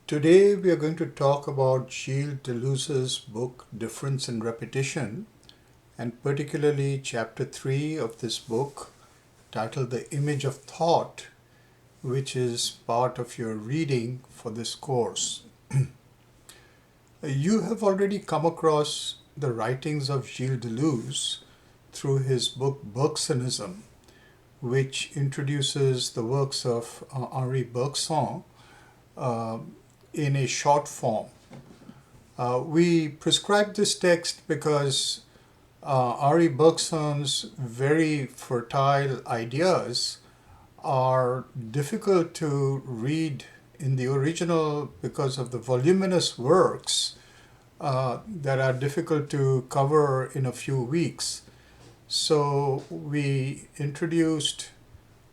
Today we are going to talk about Gilles Deleuze's book Difference and Repetition, and particularly chapter 3 of this book titled The Image of Thought, which is part of your reading for this course. You have already come across the writings of Gilles Deleuze through his book Bergsonism, which introduces the works of Henri Bergson in a short form. We prescribe this text because Henri Bergson's very fertile ideas are difficult to read in the original because of the voluminous works that are difficult to cover in a few weeks. So we introduced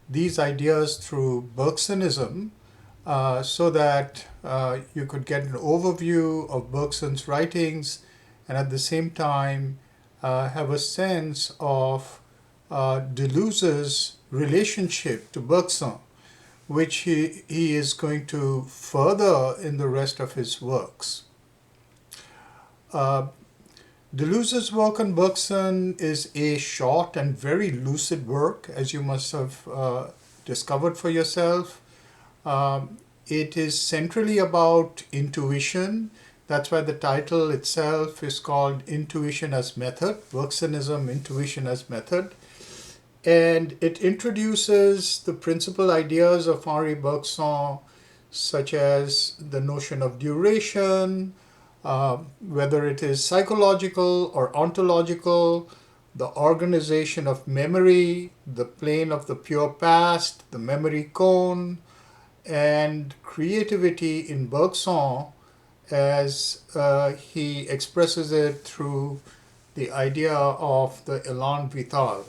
these ideas through Bergsonism so that you could get an overview of Bergson's writings and at the same time have a sense of Deleuze's relationship to Bergson, which he is going to further in the rest of his works. Deleuze's work on Bergson is a short and very lucid work, as you must have discovered for yourself. It is centrally about intuition. That's why the title itself is called Intuition as Method, Bergsonism, Intuition as Method. And it introduces the principal ideas of Henri Bergson, such as the notion of duration, whether it is psychological or ontological, the organization of memory, the plane of the pure past, the memory cone, and creativity in Bergson as he expresses it through the idea of the élan vital.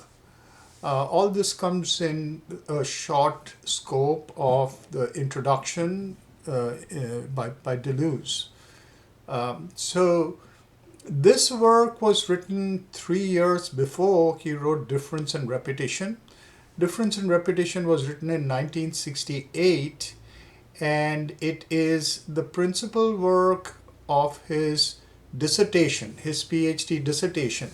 All this comes in a short scope of the introduction by Deleuze. So this work was written 3 years before he wrote Difference and Repetition. Difference and Repetition was written in 1968, and it is the principal work of his dissertation, his PhD dissertation.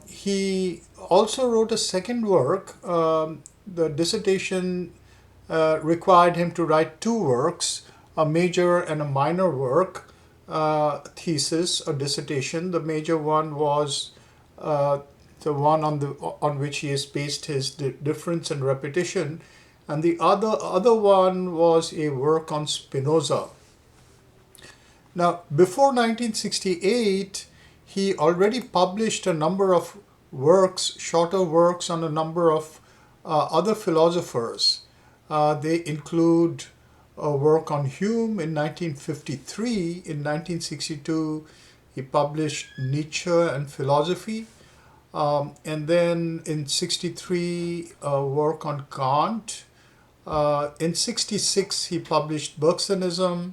He also wrote a second work. The dissertation required him to write two works, a major and a minor work, thesis or dissertation. The major one was the one on which he has based his Difference and Repetition, and the other one was a work on Spinoza. Now, before 1968, he already published a number of works, shorter works on a number of other philosophers. They include a work on Hume in 1953. In 1962, he published Nietzsche and Philosophy. And then in 63, a work on Kant. In 66, he published Bergsonism.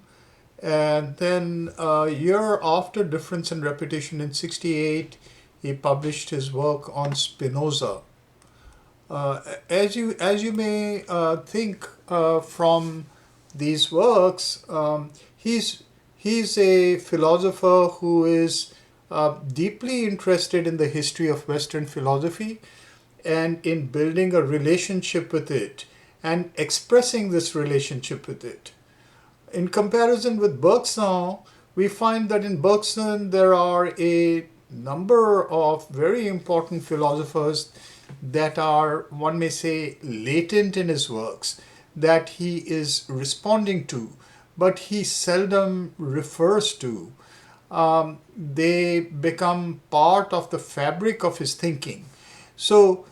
And then a year after Difference and Repetition, in 68, he published his work on Spinoza. As you may think from these works, he's a philosopher who is deeply interested in the history of Western philosophy and in building a relationship with it and expressing this relationship with it. In comparison with Bergson, we find that in Bergson there are a number of very important philosophers that are, one may say, latent in his works, that he is responding to, but he seldom refers to. They become part of the fabric of his thinking. So,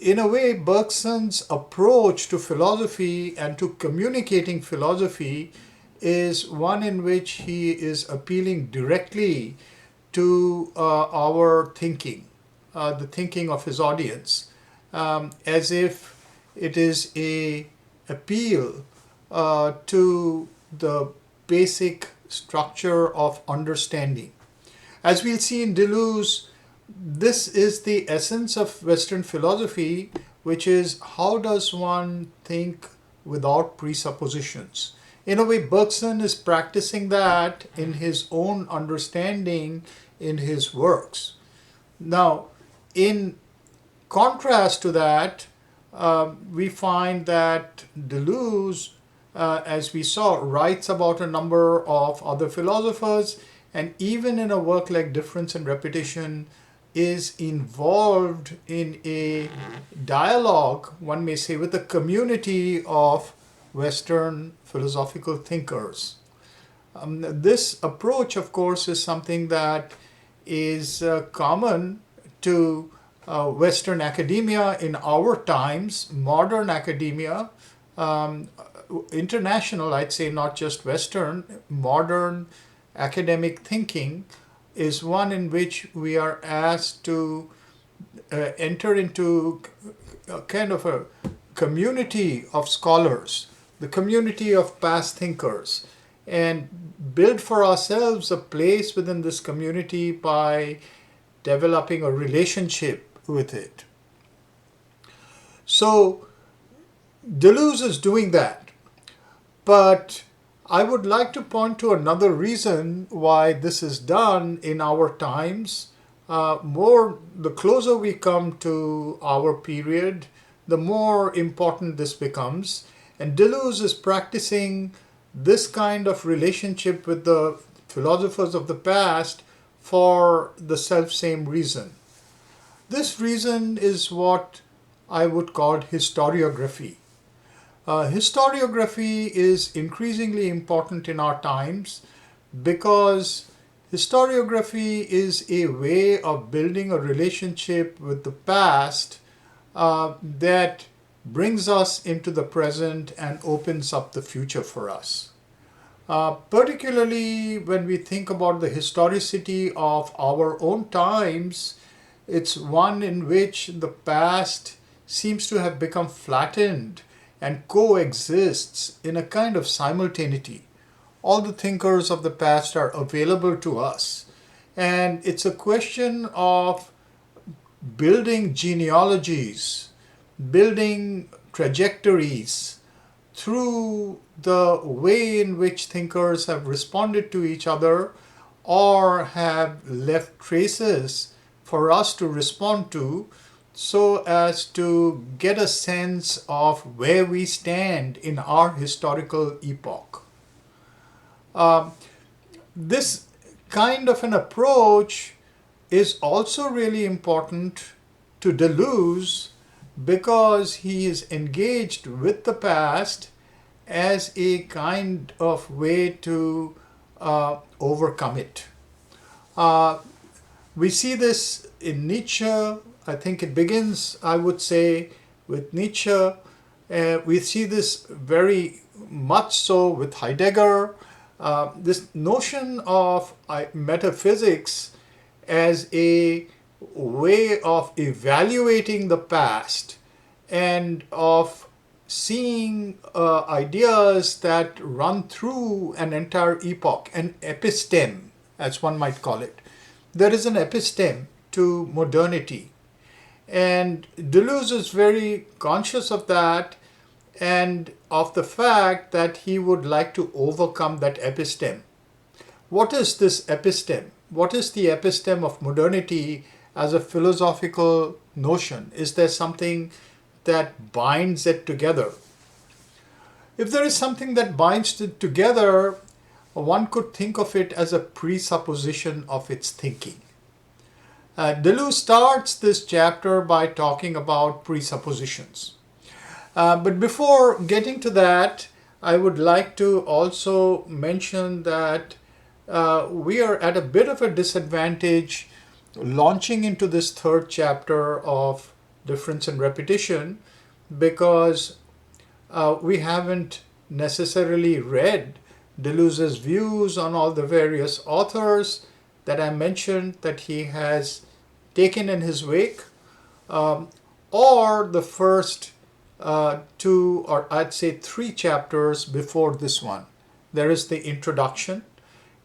in a way, Bergson's approach to philosophy and to communicating philosophy is one in which he is appealing directly to our thinking, the thinking of his audience, as if it is a appeal to the basic structure of understanding. As we'll see in Deleuze, this is the essence of Western philosophy, which is how does one think without presuppositions. In a way, Bergson is practicing that in his own understanding in his works. Now, in contrast to that, we find that Deleuze, as we saw, writes about a number of other philosophers, and even in a work like Difference and Repetition, is involved in a dialogue, one may say, with a community of Western philosophical thinkers. This approach, of course, is something that is common to Western academia in our times, modern academia, um, international, I'd say, not just Western, modern academic thinking is one in which we are asked to enter into a kind of a community of scholars, the community of past thinkers, and build for ourselves a place within this community by developing a relationship with it. So Deleuze is doing that, but I would like to point to another reason why this is done in our times. The closer we come to our period, the more important this becomes. And Deleuze is practicing this kind of relationship with the philosophers of the past for the self-same reason. This reason is what I would call historiography. Historiography is increasingly important in our times because historiography is a way of building a relationship with the past that brings us into the present and opens up the future for us. Particularly when we think about the historicity of our own times, it's one in which the past seems to have become flattened and coexists in a kind of simultaneity. All the thinkers of the past are available to us, and it's a question of building genealogies, building trajectories through the way in which thinkers have responded to each other or have left traces for us to respond to, so as to get a sense of where we stand in our historical epoch. This kind of an approach is also really important to Deleuze because he is engaged with the past as a kind of way to overcome it. We see this in Nietzsche. I think it begins, I would say, with Nietzsche. We see this very much so with Heidegger. This notion of metaphysics as a way of evaluating the past and of seeing ideas that run through an entire epoch, an episteme, as one might call it. There is an episteme to modernity. And Deleuze is very conscious of that and of the fact that he would like to overcome that episteme. What is this episteme? What is the episteme of modernity as a philosophical notion? Is there something that binds it together? If there is something that binds it together, one could think of it as a presupposition of its thinking. Deleuze starts this chapter by talking about presuppositions. But before getting to that, I would like to also mention that we are at a bit of a disadvantage launching into this third chapter of Difference and Repetition because we haven't necessarily read Deleuze's views on all the various authors that I mentioned that he has taken in his wake, or the first two, or I'd say three chapters before this one. There is the introduction,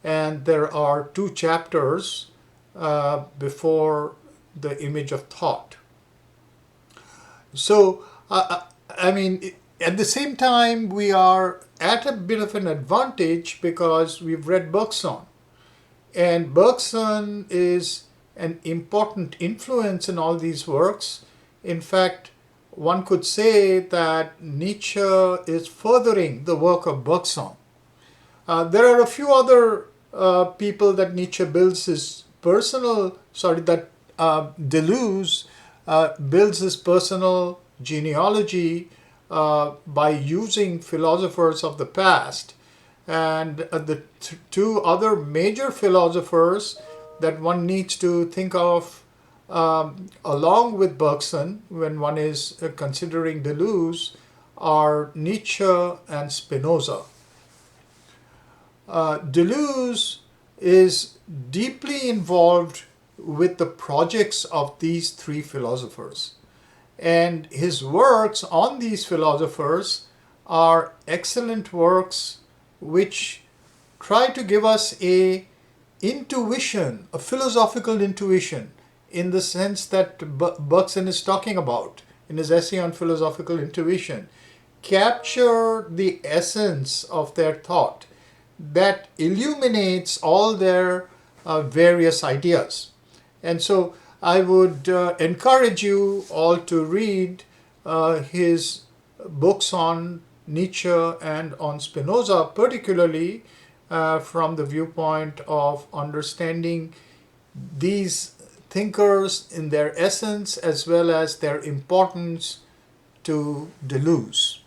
and there are two chapters before the image of thought. So, I mean, at the same time, we are at a bit of an advantage because we've read Bergson. And Bergson is an important influence in all these works. In fact, one could say that Nietzsche is furthering the work of Bergson. There are a few other people that Nietzsche builds his Deleuze builds his personal genealogy by using philosophers of the past. And the two other major philosophers that one needs to think of along with Bergson when one is considering Deleuze are Nietzsche and Spinoza. Deleuze is deeply involved with the projects of these three philosophers. And his works on these philosophers are excellent works which try to give us a intuition, a philosophical intuition, in the sense that Bergson is talking about in his essay on philosophical intuition, capture the essence of their thought that illuminates all their various ideas. And so I would encourage you all to read his books on Nietzsche and on Spinoza, particularly from the viewpoint of understanding these thinkers in their essence as well as their importance to Deleuze.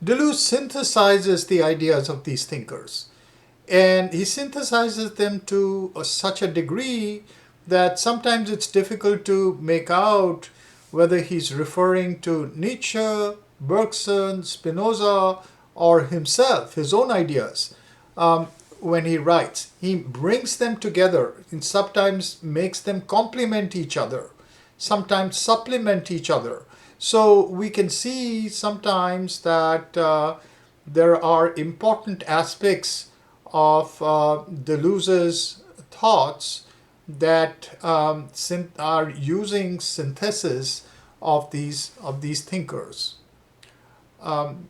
Deleuze synthesizes the ideas of these thinkers, and he synthesizes them to such a degree that sometimes it's difficult to make out whether he's referring to Nietzsche, Bergson, Spinoza, or himself, his own ideas. When he writes, he brings them together and sometimes makes them complement each other, sometimes supplement each other. So we can see sometimes that there are important aspects of Deleuze's thoughts that are using synthesis of these thinkers.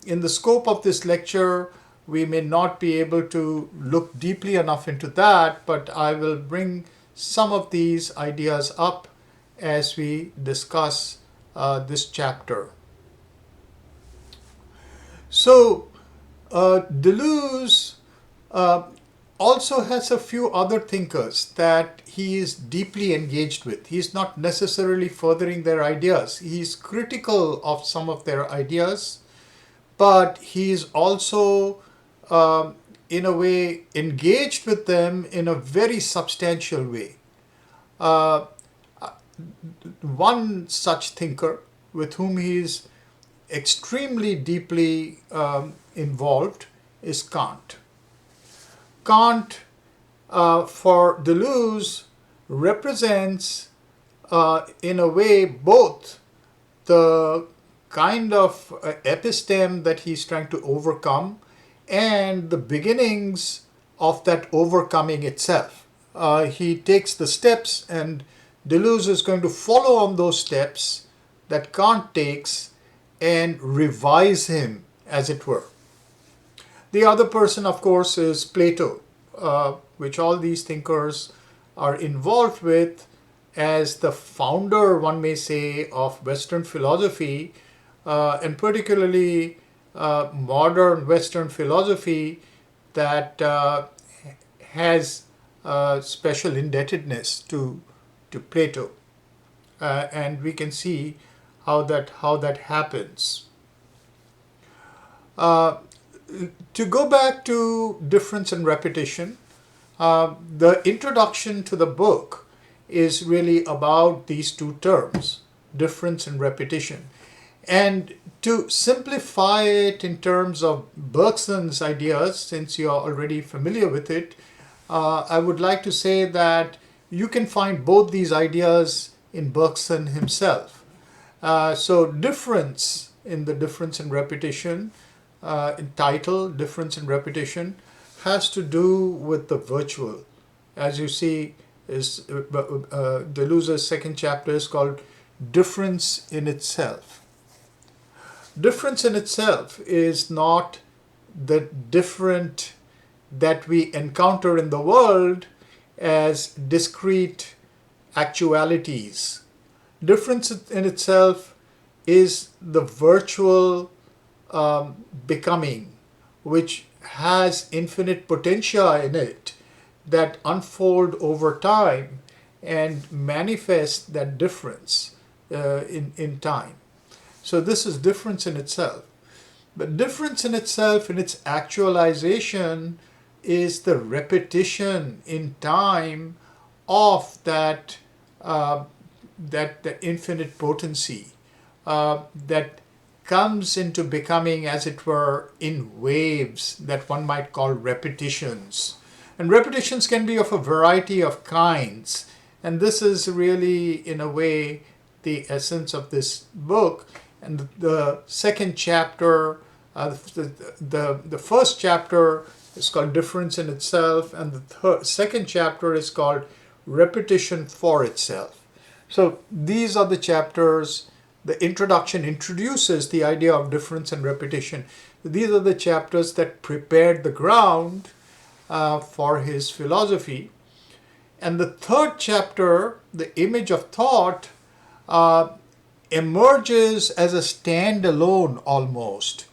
In the scope of this lecture, we may not be able to look deeply enough into that, but I will bring some of these ideas up as we discuss this chapter. So, Deleuze also has a few other thinkers that he is deeply engaged with. He is not necessarily furthering their ideas. He is critical of some of their ideas, but he is also, in a way, engaged with them in a very substantial way. One such thinker with whom he is extremely deeply involved is Kant. Kant, for Deleuze, represents in a way both the kind of episteme that he's trying to overcome and the beginnings of that overcoming itself. He takes the steps, and Deleuze is going to follow on those steps that Kant takes and revise him, as it were. The other person, of course, is Plato, which all these thinkers are involved with as the founder, one may say, of Western philosophy, and particularly modern Western philosophy that has special indebtedness to Plato. And we can see how that happens. To go back to difference and repetition, the introduction to the book is really about these two terms, difference and repetition. And to simplify it in terms of Bergson's ideas, since you are already familiar with it, I would like to say that you can find both these ideas in Bergson himself. So difference in the difference and repetition, entitled Difference and Repetition, has to do with the virtual. As you see, Deleuze's second chapter is called Difference in Itself. Difference in itself is not the different that we encounter in the world as discrete actualities. Difference in itself is the virtual becoming, which has infinite potential in it that unfold over time and manifest that difference in time. So this is difference in itself. But difference in itself, in its actualization, is the repetition in time of that infinite potency that comes into becoming, as it were, in waves that one might call repetitions. And repetitions can be of a variety of kinds. And this is really, in a way, the essence of this book. And the second chapter, the first chapter is called Difference in Itself, and the second chapter is called Repetition for Itself. So these are the chapters. The introduction introduces the idea of difference and repetition. These are the chapters that prepared the ground for his philosophy. And the third chapter, the image of thought, emerges as a standalone almost,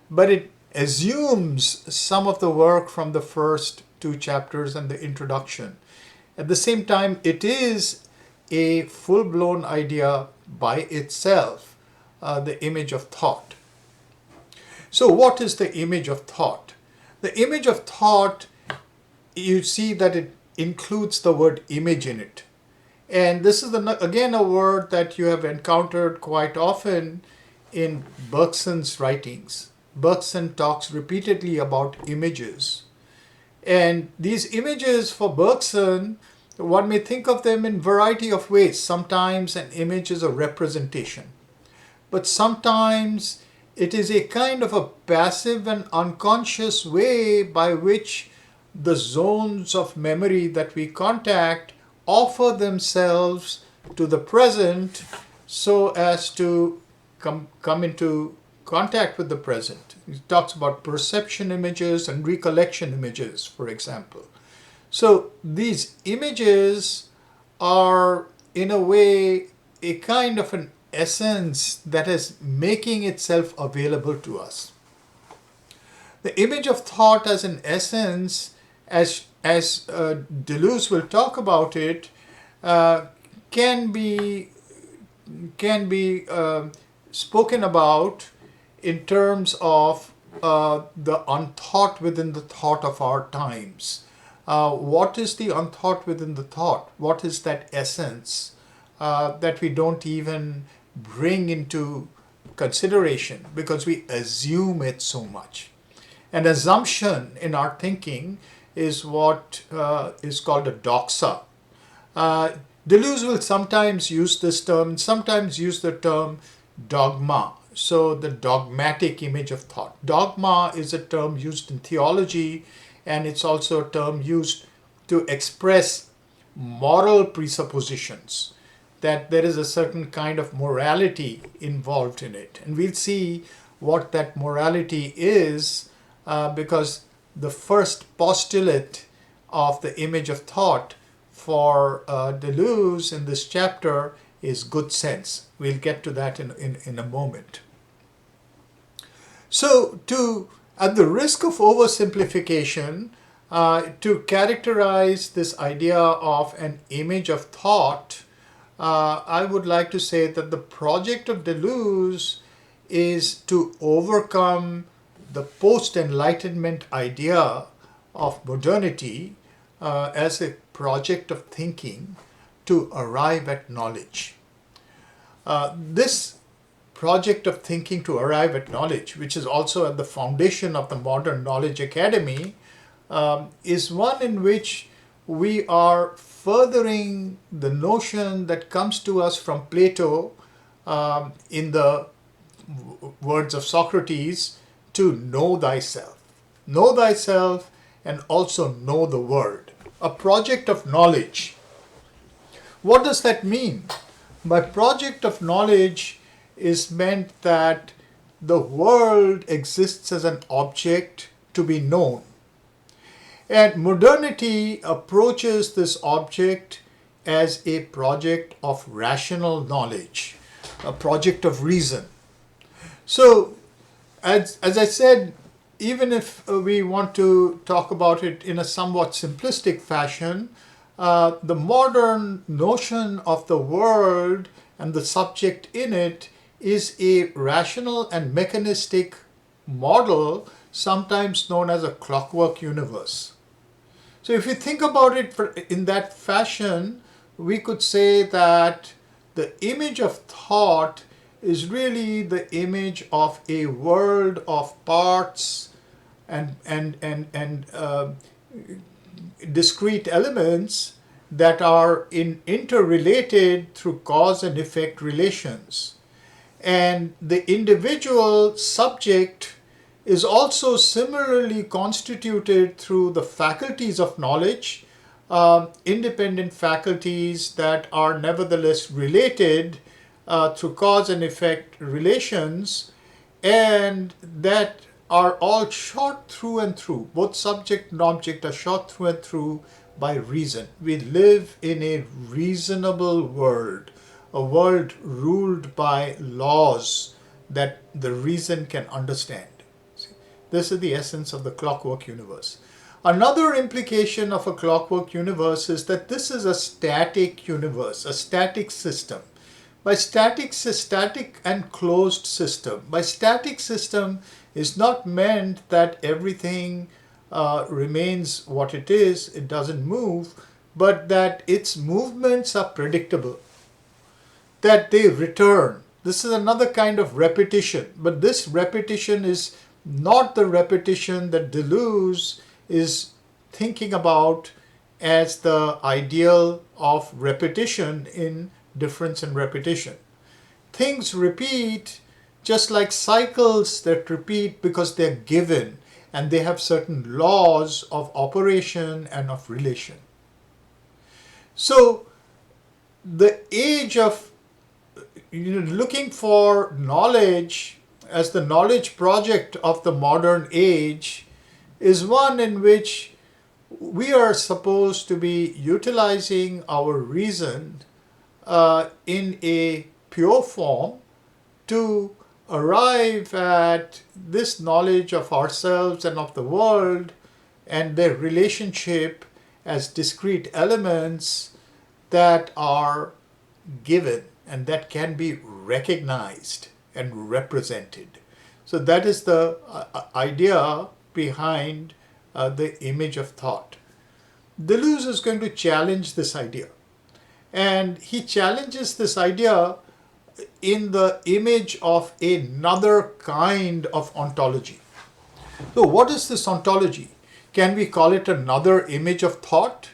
but it assumes some of the work from the first two chapters and the introduction. At the same time, it is a full-blown idea by itself, the image of thought. So what is the image of thought? The image of thought, you see that it includes the word image in it. And this is, again, a word that you have encountered quite often in Bergson's writings. Bergson talks repeatedly about images. And these images for Bergson, one may think of them in a variety of ways. Sometimes an image is a representation, but sometimes it is a kind of a passive and unconscious way by which the zones of memory that we contact offer themselves to the present so as to come into contact with the present. He talks about perception images and recollection images, for example. So these images are, in a way, a kind of an essence that is making itself available to us. The image of thought as an essence, as Deleuze will talk about it, can be spoken about in terms of the unthought within the thought of our times. What is the unthought within the thought? What is that essence that we don't even bring into consideration because we assume it so much? An assumption in our thinking is what is called a doxa. Deleuze will sometimes use this term, sometimes use the term dogma. So the dogmatic image of thought. Dogma is a term used in theology, and it's also a term used to express moral presuppositions, that there is a certain kind of morality involved in it. And we'll see what that morality is because the first postulate of the image of thought for Deleuze in this chapter is good sense. We'll get to that in a moment. So at the risk of oversimplification, to characterize this idea of an image of thought, I would like to say that the project of Deleuze is to overcome the post-enlightenment idea of modernity as a project of thinking to arrive at knowledge. This project of thinking to arrive at knowledge, which is also at the foundation of the modern knowledge academy, is one in which we are furthering the notion that comes to us from Plato in the words of Socrates, to know thyself. Know thyself and also know the world. A project of knowledge. What does that mean? By project of knowledge is meant that the world exists as an object to be known. And modernity approaches this object as a project of rational knowledge, a project of reason. So, as I said, even if we want to talk about it in a somewhat simplistic fashion, the modern notion of the world and the subject in it is a rational and mechanistic model, sometimes known as a clockwork universe. So if you think about it in that fashion, we could say that the image of thought is really the image of a world of parts and discrete elements that are interrelated through cause and effect relations. And the individual subject is also similarly constituted through the faculties of knowledge, independent faculties that are nevertheless related through cause and effect relations, and that are all shot through and through. Both subject and object are shot through and through by reason. We live in a reasonable world, a world ruled by laws that the reason can understand. See, this is the essence of the clockwork universe. Another implication of a clockwork universe is that this is a static universe, a static system. By static and closed system. By static system is not meant that everything remains what it is, it doesn't move, but that its movements are predictable, that they return. This is another kind of repetition, but this repetition is not the repetition that Deleuze is thinking about as the ideal of repetition in difference and repetition. Things repeat just like cycles that repeat because they're given and they have certain laws of operation and of relation. So the age of looking for knowledge as the knowledge project of the modern age is one in which we are supposed to be utilizing our reason in a pure form to arrive at this knowledge of ourselves and of the world and their relationship as discrete elements that are given and that can be recognized and represented. So that is the idea behind the image of thought. Deleuze is going to challenge this idea. And he challenges this idea in the image of another kind of ontology. So what is this ontology? Can we call it another image of thought?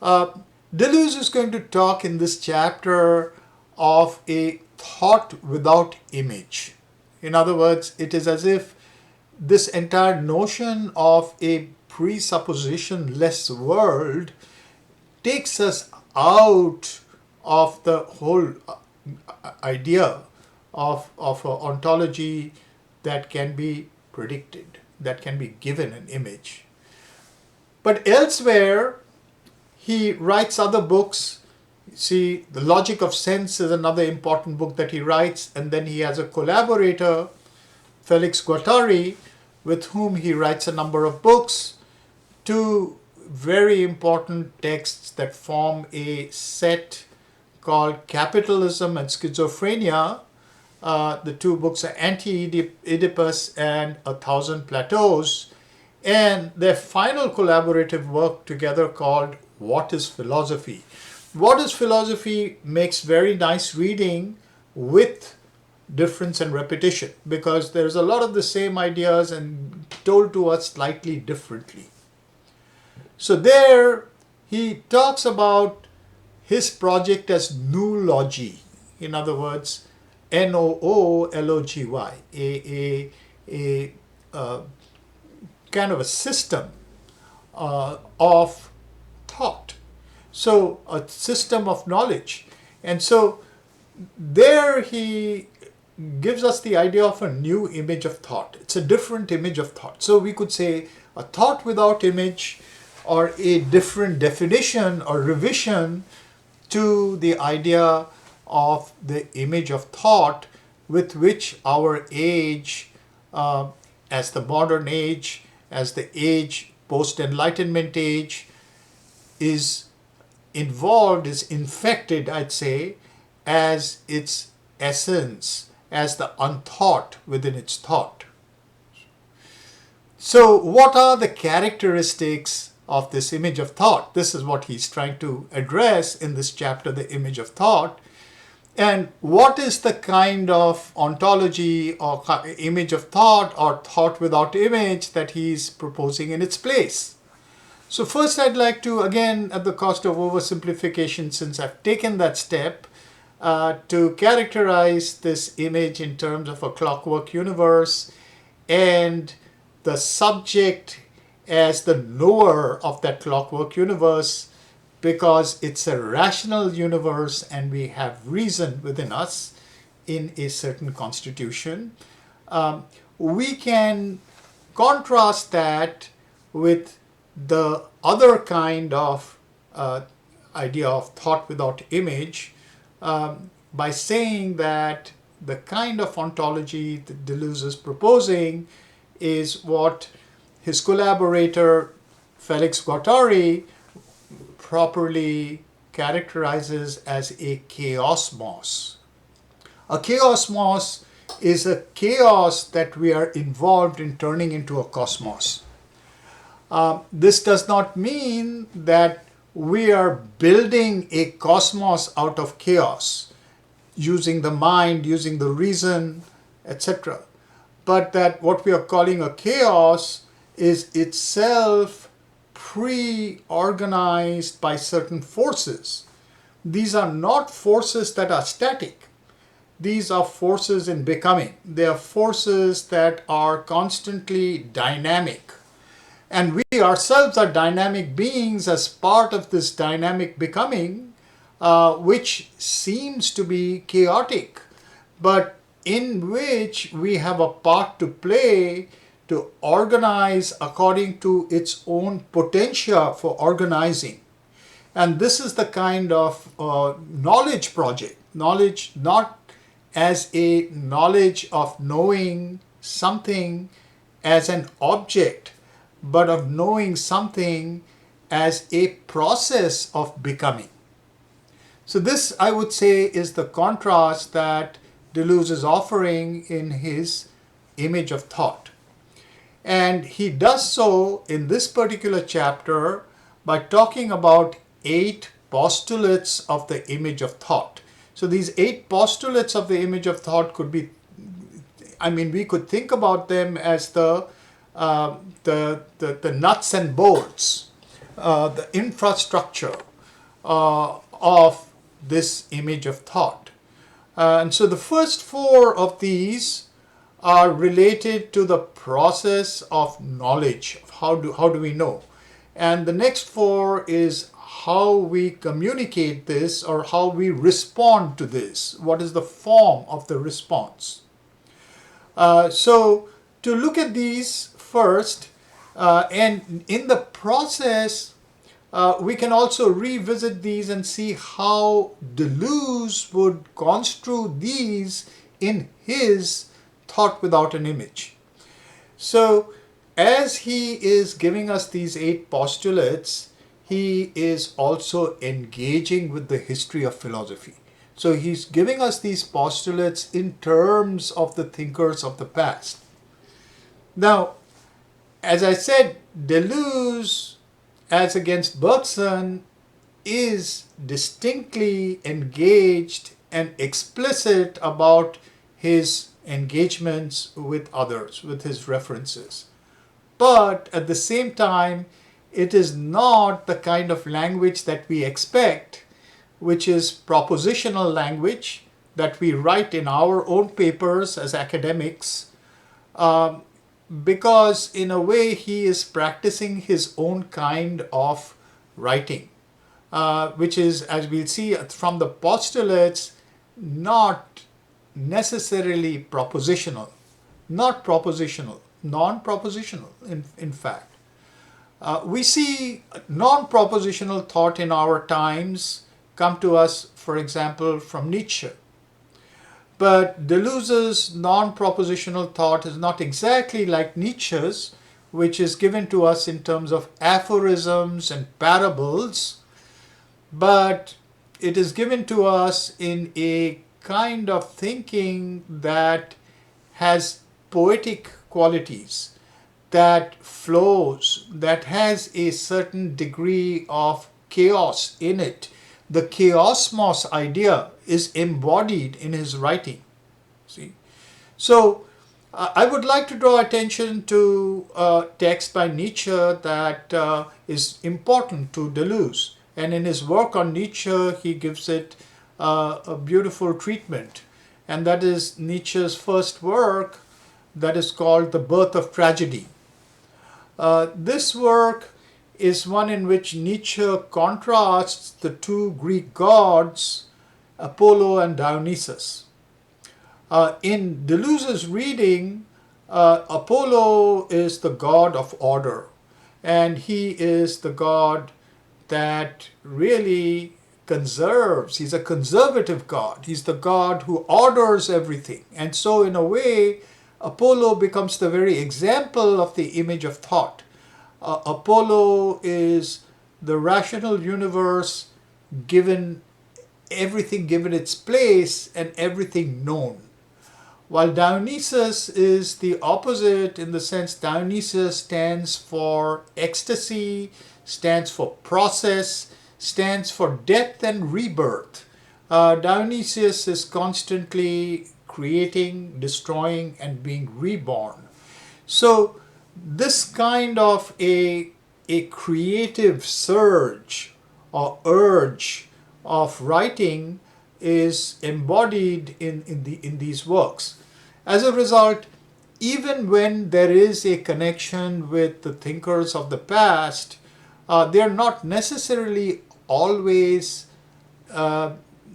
Deleuze is going to talk in this chapter of a thought without image. In other words, it is as if this entire notion of a presuppositionless world takes us out of the whole idea of an ontology that can be predicted, that can be given an image. But elsewhere, he writes other books. See, The Logic of Sense is another important book that he writes, and then he has a collaborator, Felix Guattari, with whom he writes a number of books, two very important texts that form a set called Capitalism and Schizophrenia. The two books are Anti-Oedipus and A Thousand Plateaus, and their final collaborative work together called What is Philosophy? What is Philosophy makes very nice reading with difference and repetition, because there's a lot of the same ideas and told to us slightly differently. So there he talks about his project as noology. In other words, Noology, a kind of a system of thought. So a system of knowledge. And so there he gives us the idea of a new image of thought. It's a different image of thought. So we could say a thought without image, or a different definition or revision to the idea of the image of thought with which our age, as the modern age, as the age, post-enlightenment age, is involved, is infected, I'd say, as its essence, as the unthought within its thought. So what are the characteristics of this image of thought? This is what he's trying to address in this chapter, the image of thought. And what is the kind of ontology or image of thought or thought without image that he's proposing in its place? So first I'd like to, again, at the cost of oversimplification, since I've taken that step, to characterize this image in terms of a clockwork universe and the subject as the knower of that clockwork universe, because it's a rational universe and we have reason within us in a certain constitution. We can contrast that with the other kind of idea of thought without image by saying that the kind of ontology that Deleuze is proposing is what his collaborator Felix Guattari properly characterizes as a chaosmos. A chaosmos is a chaos that we are involved in turning into a cosmos. This does not mean that we are building a cosmos out of chaos, using the mind, using the reason, etc. But that what we are calling a chaos is itself pre-organized by certain forces. These are not forces that are static. These are forces in becoming. They are forces that are constantly dynamic. And we ourselves are dynamic beings as part of this dynamic becoming, which seems to be chaotic, but in which we have a part to play to organize according to its own potential for organizing. And this is the kind of knowledge project. Knowledge not as a knowledge of knowing something as an object, but of knowing something as a process of becoming. So this, I would say, is the contrast that Deleuze is offering in his image of thought. And he does so in this particular chapter by talking about 8 postulates of the image of thought. So these 8 postulates of the image of thought could be, we could think about them as the nuts and bolts, the infrastructure of this image of thought. And so the first 4 of these are related to the process of knowledge. How do we know? And the next 4 is how we communicate this or how we respond to this. What is the form of the response? So to look at these first, and in the process, we can also revisit these and see how Deleuze would construe these in his thought without an image. So as he is giving us these 8 postulates, he is also engaging with the history of philosophy. So he's giving us these postulates in terms of the thinkers of the past. Now, as I said, Deleuze, as against Bergson, is distinctly engaged and explicit about his engagements with others, with his references. But at the same time, it is not the kind of language that we expect, which is propositional language that we write in our own papers as academics, because in a way he is practicing his own kind of writing, which is, as we'll see from the postulates, not necessarily propositional, not propositional, non-propositional, in fact. We see non-propositional thought in our times come to us, for example, from Nietzsche. But Deleuze's non-propositional thought is not exactly like Nietzsche's, which is given to us in terms of aphorisms and parables, but it is given to us in a kind of thinking that has poetic qualities, that flows, that has a certain degree of chaos in it. The chaosmos idea is embodied in his writing. See? So I would like to draw attention to a text by Nietzsche that is important to Deleuze. And in his work on Nietzsche, he gives it a beautiful treatment. And that is Nietzsche's first work that is called The Birth of Tragedy. This work is one in which Nietzsche contrasts the two Greek gods, Apollo and Dionysus. In Deleuze's reading, Apollo is the god of order, and he is the god that really conserves. He's a conservative god. He's the god who orders everything. And so in a way, Apollo becomes the very example of the image of thought. Apollo is the rational universe given everything given its place and everything known. While Dionysus is the opposite in the sense Dionysus stands for ecstasy, stands for process, stands for death and rebirth. Dionysius is constantly creating, destroying, and being reborn. So this kind of a creative surge or urge of writing is embodied in these works. As a result, even when there is a connection with the thinkers of the past, they are not necessarily always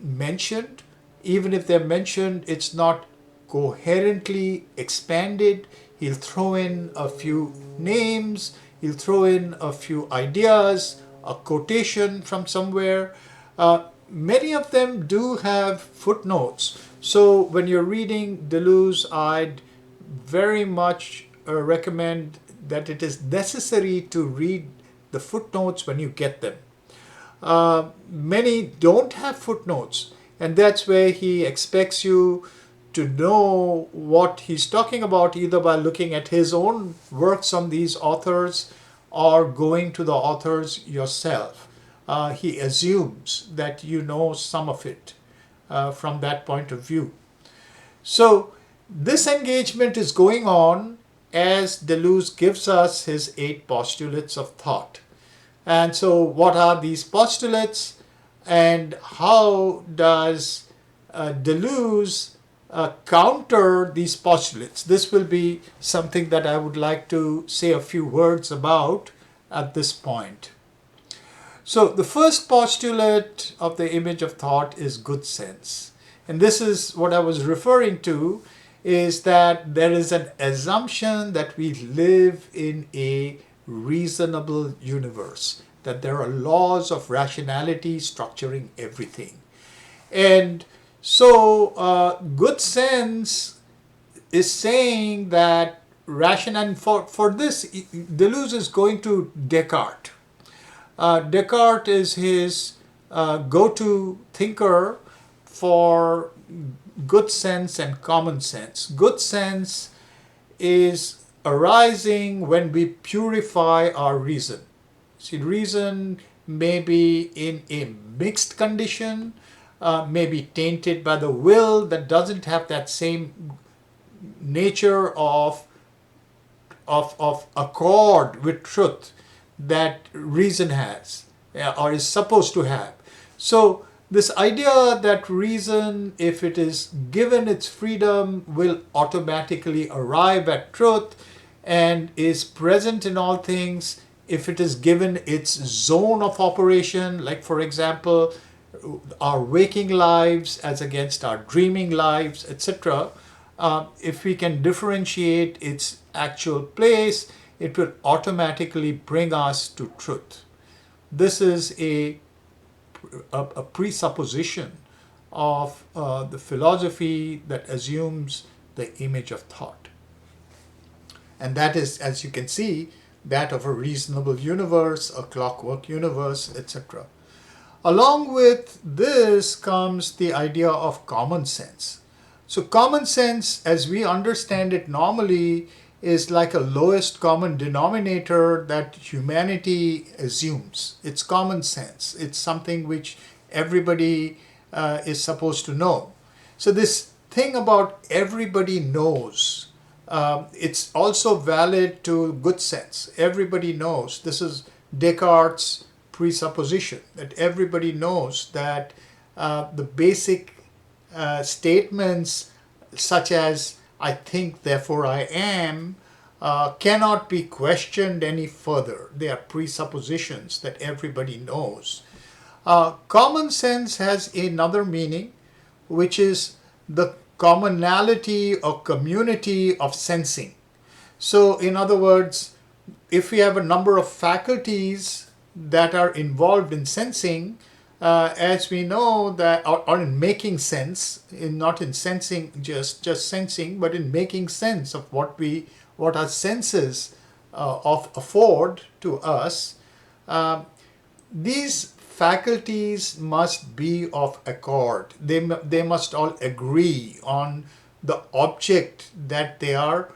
mentioned. Even if they're mentioned, it's not coherently expanded. He'll throw in a few names, he'll throw in a few ideas, a quotation from somewhere. Many of them do have footnotes. So when you're reading Deleuze, I'd very much recommend that it is necessary to read the footnotes when you get them. Many don't have footnotes, and that's where he expects you to know what he's talking about either by looking at his own works on these authors or going to the authors yourself. He assumes that you know some of it from that point of view. So this engagement is going on as Deleuze gives us his 8 postulates of thought. And so what are these postulates and how does Deleuze counter these postulates? This will be something that I would like to say a few words about at this point. So the first postulate of the image of thought is good sense. And this is what I was referring to, is that there is an assumption that we live in a reasonable universe, that there are laws of rationality structuring everything. And so good sense is saying that rationality, for this, Deleuze is going to Descartes. Descartes is his go-to thinker for good sense and common sense. Good sense is arising when we purify our reason. See, reason may be in a mixed condition, may be tainted by the will that doesn't have that same nature of accord with truth that reason has or is supposed to have. So this idea that reason, if it is given its freedom, will automatically arrive at truth and is present in all things if it is given its zone of operation, like for example, our waking lives as against our dreaming lives, etc. If we can differentiate its actual place, it will automatically bring us to truth. This is a presupposition of the philosophy that assumes the image of thought. And that is, as you can see, that of a reasonable universe, a clockwork universe, etc. Along with this comes the idea of common sense. So common sense, as we understand it normally, is like a lowest common denominator that humanity assumes. It's common sense. It's something which everybody is supposed to know. So this thing about everybody knows, it's also valid to good sense. Everybody knows. This is Descartes' presupposition that everybody knows that the basic statements such as I think, therefore I am, cannot be questioned any further. They are presuppositions that everybody knows. Common sense has another meaning, which is the commonality or community of sensing. So, in other words, if we have a number of faculties that are involved in sensing, as we know that, or in making sense, not in sensing, just sensing, but in making sense of what our senses afford to us, these faculties must be of accord. They must all agree on the object that they are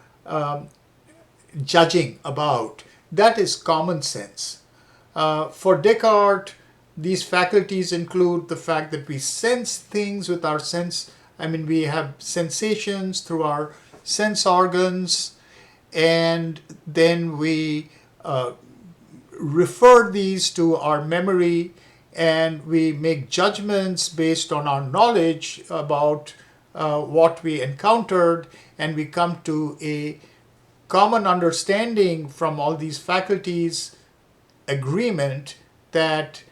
judging about. That is common sense. For Descartes, these faculties include the fact that we sense things with our sense. We have sensations through our sense organs, and then we refer these to our memory, and we make judgments based on our knowledge about what we encountered, and we come to a common understanding from all these faculties, agreement that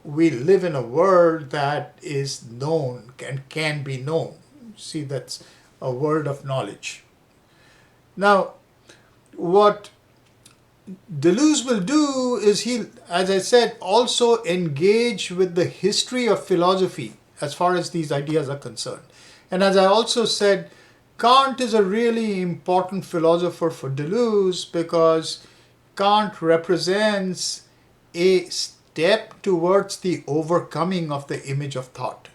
we live in a world that is known and can be known. See, that's a world of knowledge. Now, what Deleuze will do is he, as I said, also engage with the history of philosophy as far as these ideas are concerned. And as I also said, Kant is a really important philosopher for Deleuze because Kant represents a step towards the overcoming of the image of thought.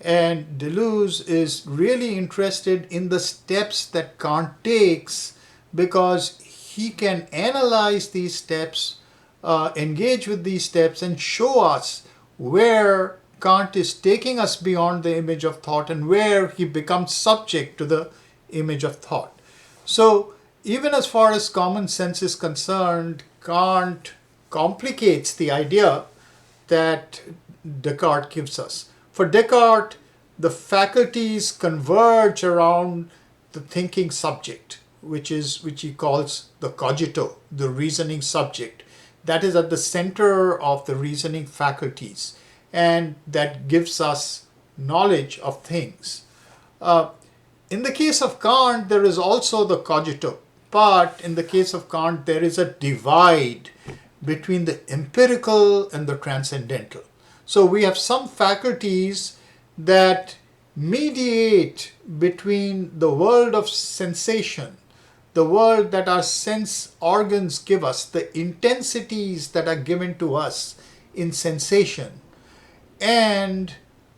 And Deleuze is really interested in the steps that Kant takes because he can analyze these steps, engage with these steps, and show us where Kant is taking us beyond the image of thought and where he becomes subject to the image of thought. So even as far as common sense is concerned, Kant complicates the idea that Descartes gives us. For Descartes, the faculties converge around the thinking subject, which he calls the cogito, the reasoning subject. That is at the center of the reasoning faculties, and that gives us knowledge of things. In the case of Kant, there is also the cogito, but in the case of Kant, there is a divide between the empirical and the transcendental. So we have some faculties that mediate between the world of sensation, the world that our sense organs give us, the intensities that are given to us in sensation, and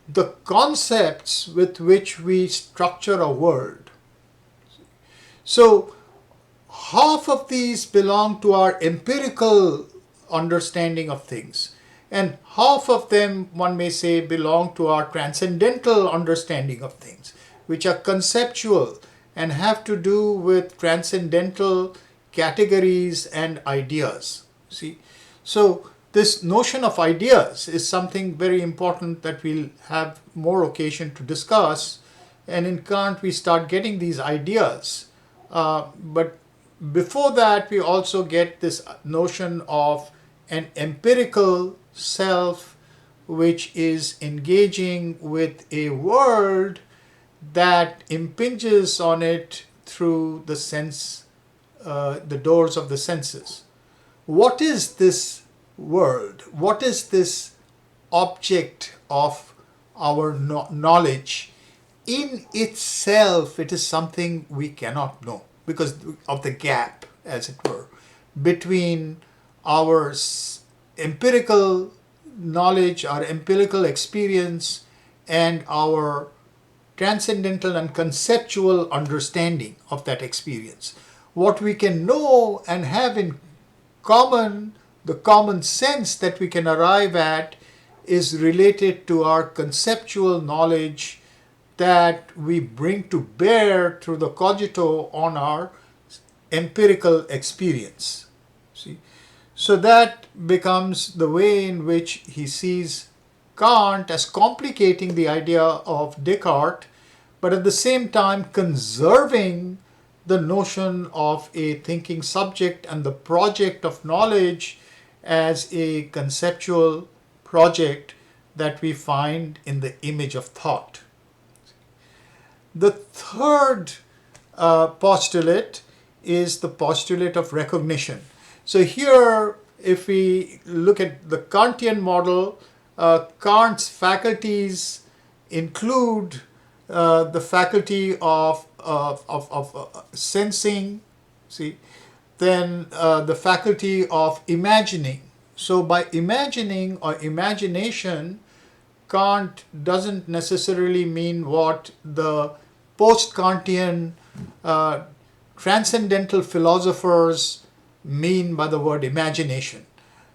the concepts with which we structure a world. So half of these belong to our empirical understanding of things, and half of them, one may say, belong to our transcendental understanding of things, which are conceptual and have to do with transcendental categories and ideas. See, so this notion of ideas is something very important that we'll have more occasion to discuss. And in Kant, we start getting these ideas. But before that, we also get this notion of an empirical self, which is engaging with a world that impinges on it through the sense, the doors of the senses. What is this world? What is this object of our knowledge? In itself, it is something we cannot know because of the gap, as it were, between our empirical knowledge, our empirical experience, and our transcendental and conceptual understanding of that experience. What we can know and have in common, the common sense that we can arrive at, is related to our conceptual knowledge that we bring to bear through the cogito on our empirical experience. See? So that becomes the way in which he sees Kant as complicating the idea of Descartes, but at the same time conserving the notion of a thinking subject and the project of knowledge as a conceptual project that we find in the image of thought. The third postulate is the postulate of recognition. So here, if we look at the Kantian model, Kant's faculties include the faculty of sensing, see, then the faculty of imagining. So by imagining or imagination, Kant doesn't necessarily mean what the post-Kantian transcendental philosophers mean by the word imagination.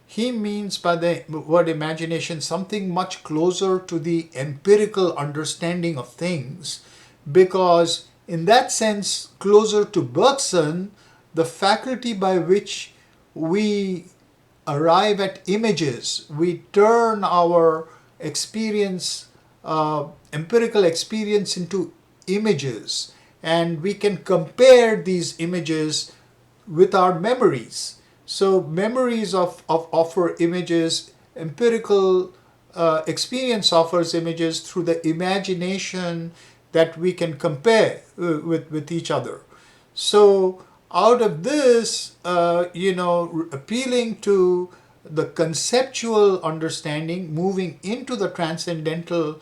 He means by the word imagination something much closer to the empirical understanding of things, because in that sense, closer to Bergson, the faculty by which we arrive at images, we turn our experience, empirical experience, into images, and we can compare these images with our memories. So memories offer images, empirical experience offers images through the imagination that we can compare with each other. So out of this, appealing to the conceptual understanding, moving into the transcendental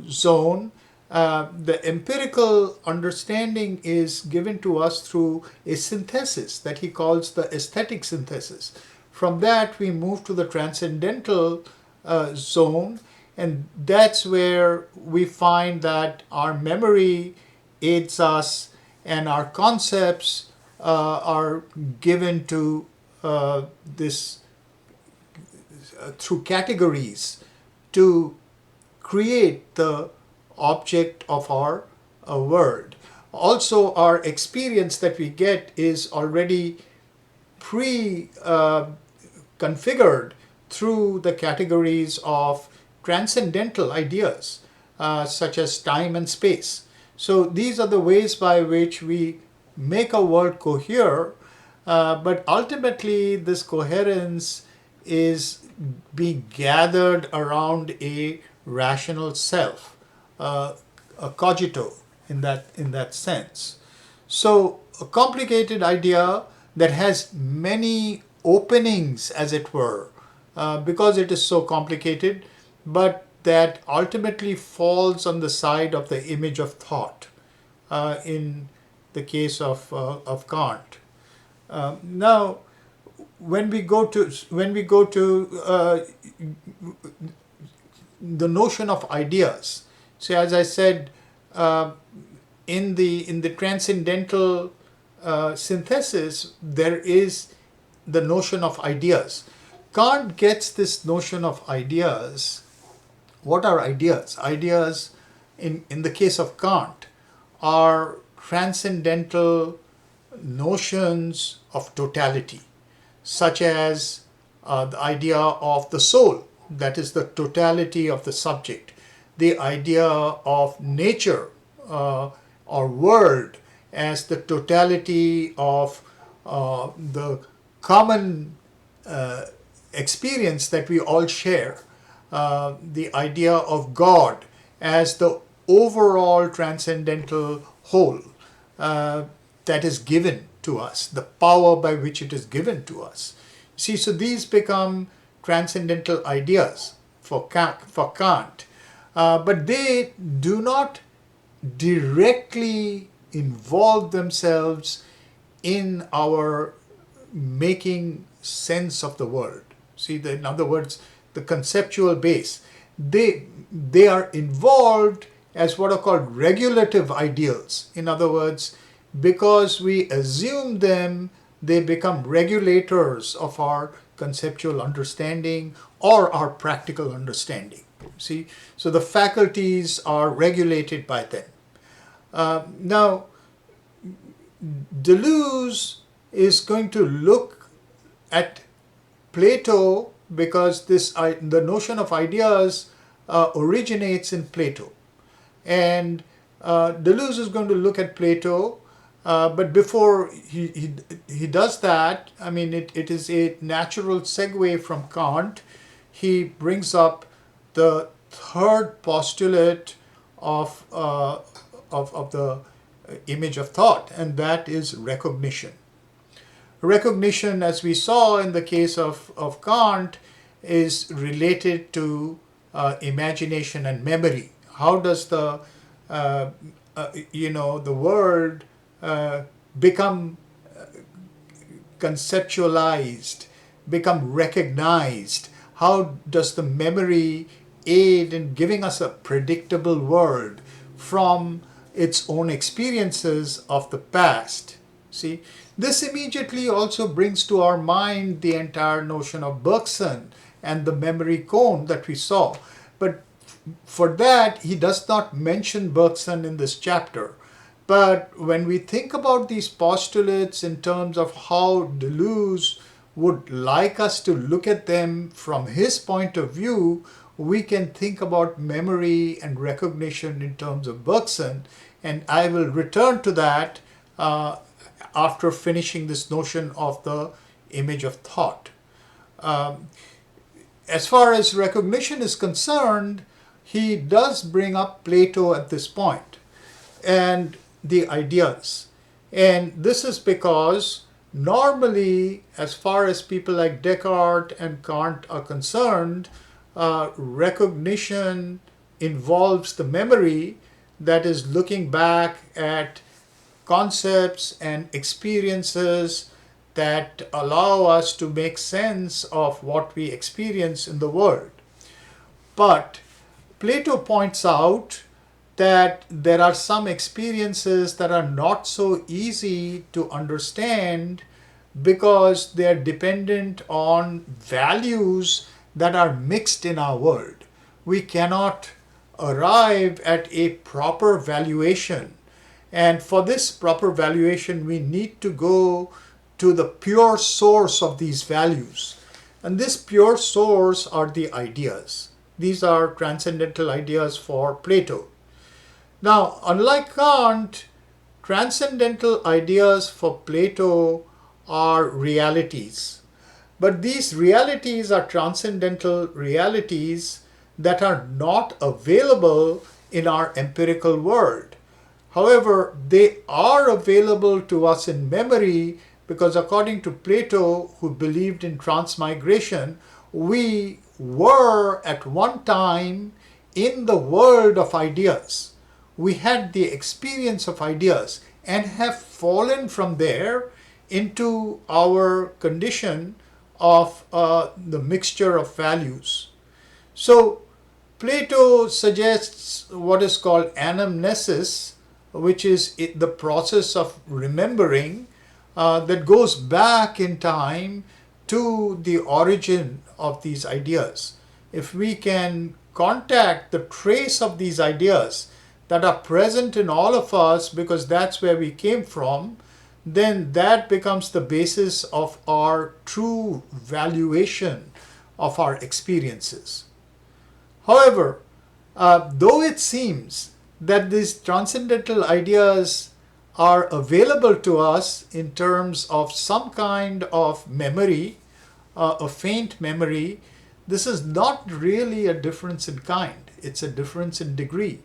zone, the empirical understanding is given to us through a synthesis that he calls the aesthetic synthesis. From that, we move to the transcendental zone, and that's where we find that our memory aids us and our concepts are given to this through categories to create the object of our world. Also, our experience that we get is already configured through the categories of transcendental ideas such as time and space. So these are the ways by which we make a world cohere, but ultimately this coherence is being gathered around a rational self, a cogito in that sense. So a complicated idea that has many openings, as it were, because it is so complicated, but that ultimately falls on the side of the image of thought in the case of Kant. Now, when we go to the notion of ideas, so as I said, in the transcendental synthesis, there is the notion of ideas. Kant gets this notion of ideas. What are ideas? Ideas, in the case of Kant, are transcendental notions of totality, such as the idea of the soul, that is the totality of the subject, the idea of nature or world as the totality of the common experience that we all share, the idea of God as the overall transcendental whole that is given to us, the power by which it is given to us. See, so these become transcendental ideas for Kant, but they do not directly involve themselves in our making sense of the world. See, in other words, the conceptual base, they are involved as what are called regulative ideals. In other words, because we assume them, they become regulators of our conceptual understanding or our practical understanding. See, so the faculties are regulated by them. Now, Deleuze is going to look at Plato because the notion of ideas originates in Plato. And Deleuze is going to look at Plato, but before he does that, I mean, it is a natural segue from Kant. He brings up the third postulate of the image of thought, and that is recognition. Recognition, as we saw in the case of Kant, is related to imagination and memory. How does the world become conceptualized, become recognized? How does the memory aid in giving us a predictable world from its own experiences of the past? See, this immediately also brings to our mind the entire notion of Bergson and the memory cone that we saw. But for that, he does not mention Bergson in this chapter. But when we think about these postulates in terms of how Deleuze would like us to look at them from his point of view, we can think about memory and recognition in terms of Bergson. And I will return to that after finishing this notion of the image of thought. As far as recognition is concerned, he does bring up Plato at this point and the ideas. And this is because normally, as far as people like Descartes and Kant are concerned, recognition involves the memory that is looking back at concepts and experiences that allow us to make sense of what we experience in the world. But Plato points out that there are some experiences that are not so easy to understand because they are dependent on values that are mixed in our world. We cannot arrive at a proper valuation. And for this proper valuation, we need to go to the pure source of these values. And this pure source are the ideas. These are transcendental ideas for Plato. Now, unlike Kant, transcendental ideas for Plato are realities. But these realities are transcendental realities that are not available in our empirical world. However, they are available to us in memory because according to Plato, who believed in transmigration, we were at one time in the world of ideas. We had the experience of ideas and have fallen from there into our condition of the mixture of values. So Plato suggests what is called anamnesis, which is the process of remembering that goes back in time to the origin of these ideas. If we can contact the trace of these ideas that are present in all of us because that's where we came from, then that becomes the basis of our true valuation of our experiences. However, though it seems that these transcendental ideas are available to us in terms of some kind of memory, a faint memory, this is not really a difference in kind, it's a difference in degree,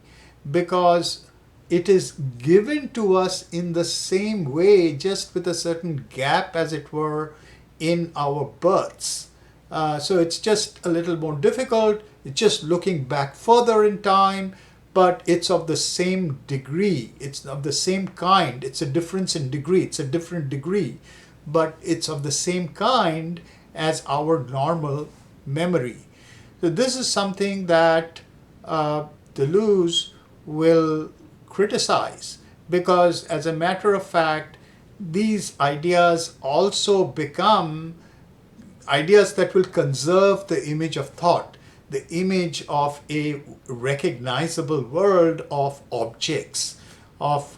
because it is given to us in the same way, just with a certain gap, as it were, in our births. So it's just a little more difficult. It's just looking back further in time, but it's of the same degree. It's of the same kind. It's a difference in degree. It's a different degree, but it's of the same kind as our normal memory. So this is something that Deleuze will criticize, because as a matter of fact, these ideas also become ideas that will conserve the image of thought, the image of a recognizable world of objects, of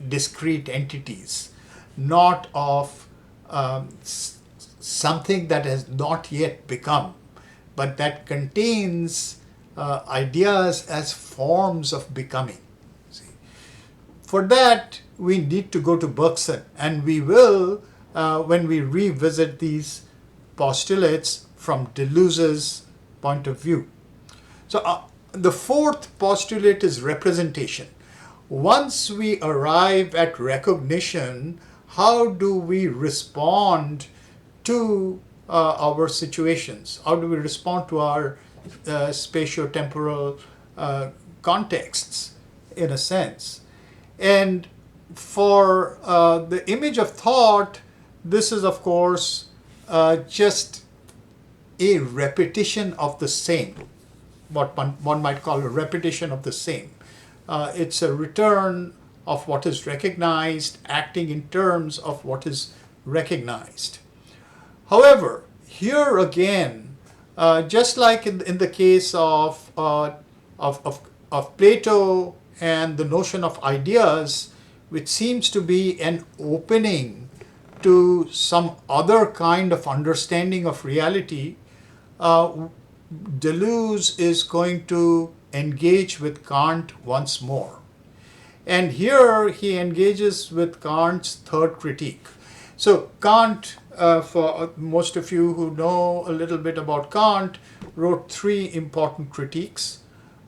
discrete entities, not of something that has not yet become, but that contains ideas as forms of becoming. See? For that, we need to go to Bergson, and we will when we revisit these postulates from Deleuze's point of view. So the fourth postulate is representation. Once we arrive at recognition, how do we respond to our situations? How do we respond to our spatio-temporal contexts, in a sense? And for the image of thought, this is, of course, just a repetition of the same, what one might call a repetition of the same. It's a return of what is recognized, acting in terms of what is recognized. However, here again, just like in the case of Plato and the notion of ideas, which seems to be an opening to some other kind of understanding of reality, Deleuze is going to engage with Kant once more. And here he engages with Kant's third critique. So Kant, for most of you who know a little bit about Kant, wrote three important critiques.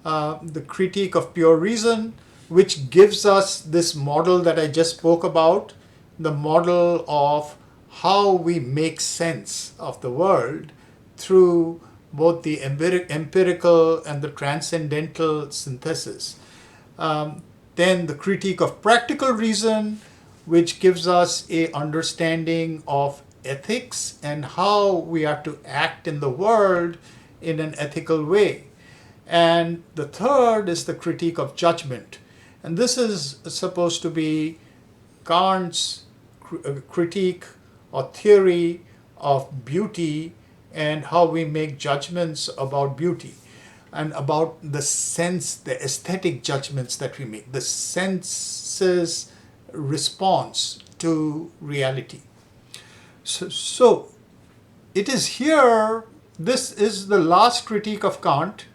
The critique of pure reason, which gives us this model that I just spoke about, the model of how we make sense of the world through both the empirical and the transcendental synthesis. Then the critique of practical reason, which gives us a understanding of ethics and how we are to act in the world in an ethical way. And the third is the critique of judgment. And this is supposed to be Kant's critique or theory of beauty and how we make judgments about beauty and about the sense, the aesthetic judgments that we make, the senses response to reality. So it is here, this is the last critique of Kant,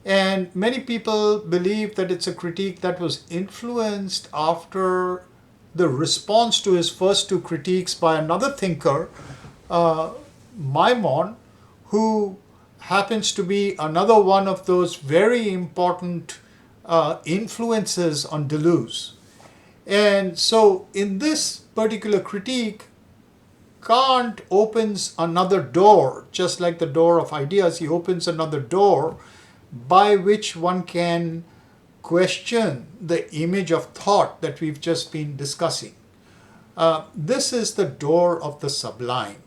and many people believe that it's a critique that was influenced after the response to his first two critiques by another thinker, Maimon, who happens to be another one of those very important influences on Deleuze. And so in this particular critique, Kant opens another door, just like the door of ideas. He opens another door by which one can question the image of thought that we've just been discussing. This is the door of the sublime.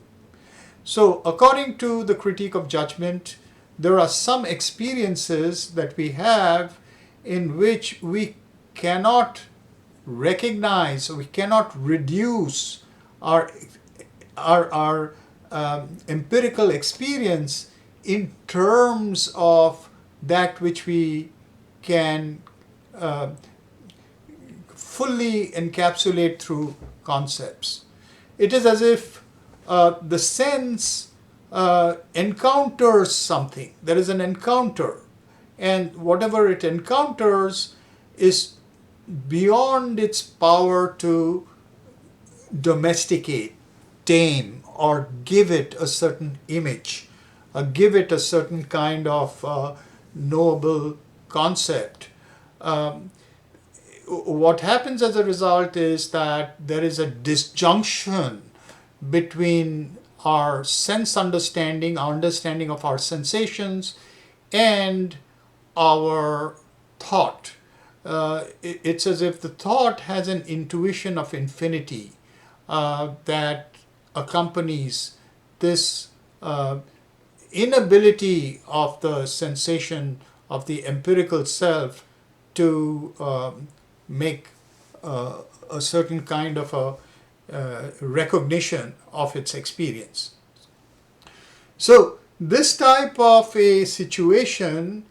So according to the critique of judgment, there are some experiences that we have in which we cannot recognize, we cannot reduce our empirical experience in terms of that which we can fully encapsulate through concepts. It is as if the sense encounters something. There is an encounter, and whatever it encounters is beyond its power to domesticate, tame, or give it a certain image. give it a certain kind of knowable concept. Um, what happens as a result is that there is a disjunction between our sense understanding, our understanding of our sensations, and our thought. It's as if the thought has an intuition of infinity that accompanies this inability of the sensation of the empirical self to make a certain kind of a recognition of its experience. So this type of a situation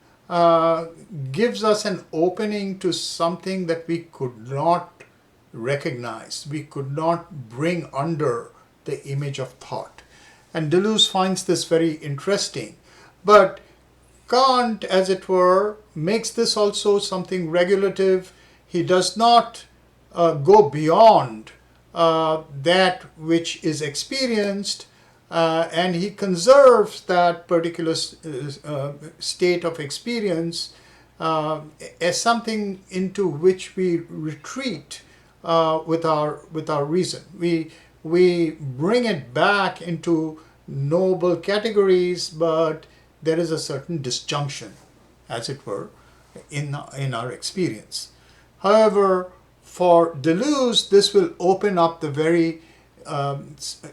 gives us an opening to something that we could not recognize, we could not bring under the image of thought. And Deleuze finds this very interesting. But Kant, as it were, makes this also something regulative. He does not go beyond that which is experienced, and he conserves that particular state of experience as something into which we retreat with our reason. We bring it back into noble categories, but there is a certain disjunction, as it were, in our experience. However, for Deleuze, this will open up the very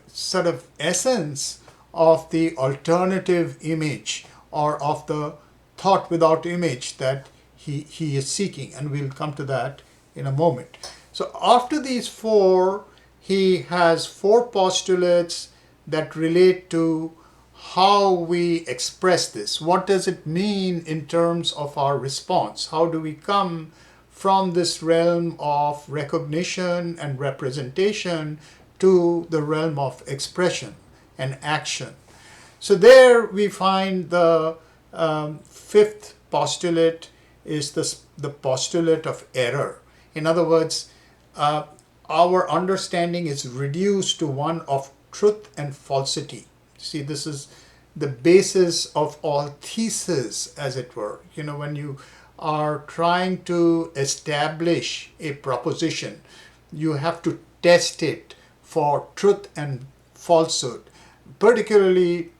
sort of essence of the alternative image, or of the thought without image that he is seeking, and we'll come to that in a moment. So after these four, he has four postulates that relate to how we express this. What does it mean in terms of our response? How do we come from this realm of recognition and representation to the realm of expression and action? So there we find the fifth postulate is the postulate of error. In other words, our understanding is reduced to one of truth and falsity. See, this is the basis of all theses, as it were. You know, when you are trying to establish a proposition, you have to test it for truth and falsehood. Particularly,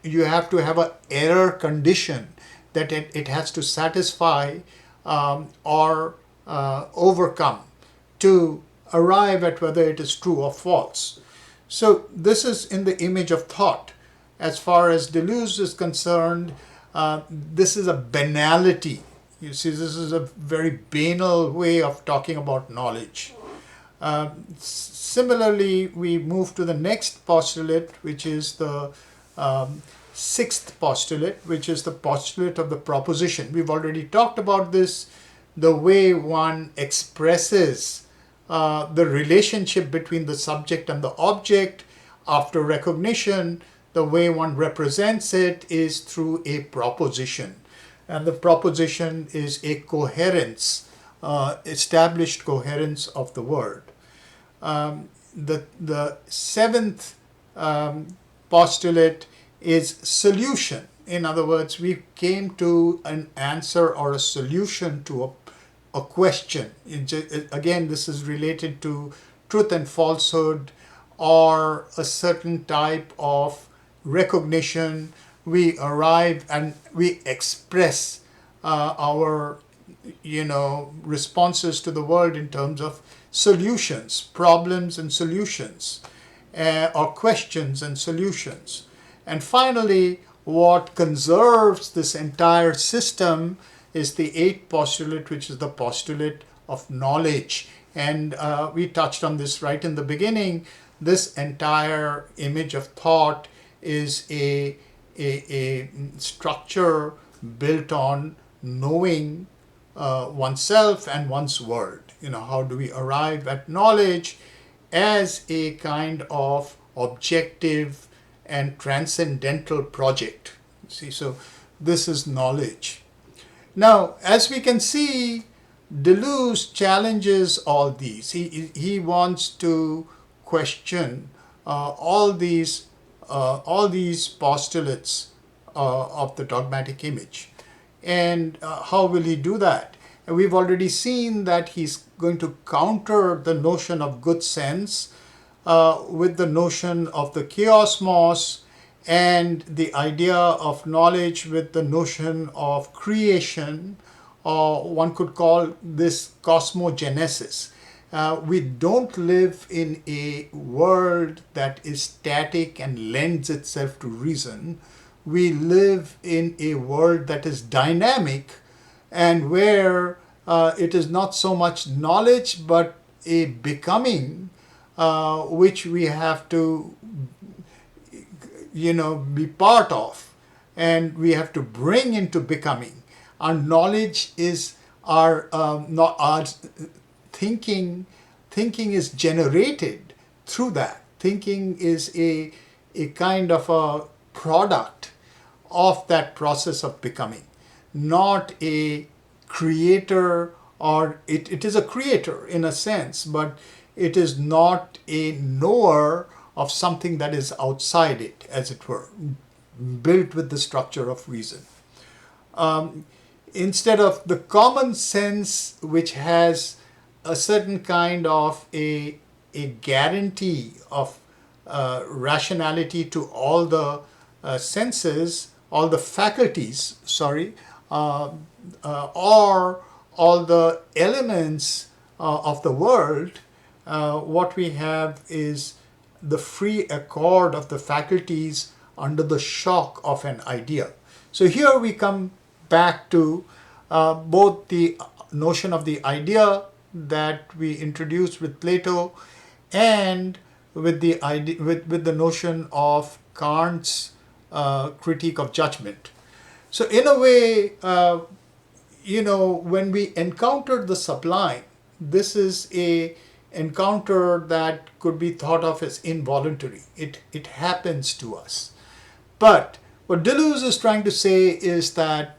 you have to have an error condition that it has to satisfy or overcome to arrive at whether it is true or false. So this is in the image of thought. As far as Deleuze is concerned, this is a banality. You see, this is a very banal way of talking about knowledge. Similarly, we move to the next postulate, which is the sixth postulate, which is the postulate of the proposition. We've already talked about this, the way one expresses the relationship between the subject and the object after recognition. The way one represents it is through a proposition. And the proposition is a coherence, established coherence of the word. The seventh postulate is solution. In other words, we came to an answer or a solution to a question. Again, this is related to truth and falsehood, or a certain type of recognition. We arrive and we express our responses to the world in terms of solutions, problems and solutions, or questions and solutions. And finally, what conserves this entire system is the eighth postulate, which is the postulate of knowledge. And we touched on this right in the beginning. This entire image of thought is a structure built on knowing oneself and one's world. How do we arrive at knowledge as a kind of objective and transcendental project? See, so this is knowledge. Now, as we can see, Deleuze challenges all these. He wants to question all these postulates of the dogmatic image. And how will he do that? And we've already seen that he's going to counter the notion of good sense with the notion of the chaosmos, and the idea of knowledge with the notion of creation, or one could call this cosmogenesis. We don't live in a world that is static and lends itself to reason. We live in a world that is dynamic, and where it is not so much knowledge but a becoming which we have to be part of, and we have to bring into becoming. Our knowledge is our not our thinking. Thinking is generated through that. Thinking is a kind of a product of that process of becoming, not a creator, or it is a creator in a sense, but it is not a knower of something that is outside it, as it were, built with the structure of reason. Instead of the common sense, which has a certain kind of a guarantee of rationality to all the senses, all the faculties, or all the elements of the world, what we have is the free accord of the faculties under the shock of an idea. So here we come back to both the notion of the idea that we introduced with Plato, and with the idea, with the notion of Kant's critique of judgment. So in a way, when we encounter the sublime, this is a encounter that could be thought of as involuntary. It happens to us. But what Deleuze is trying to say is that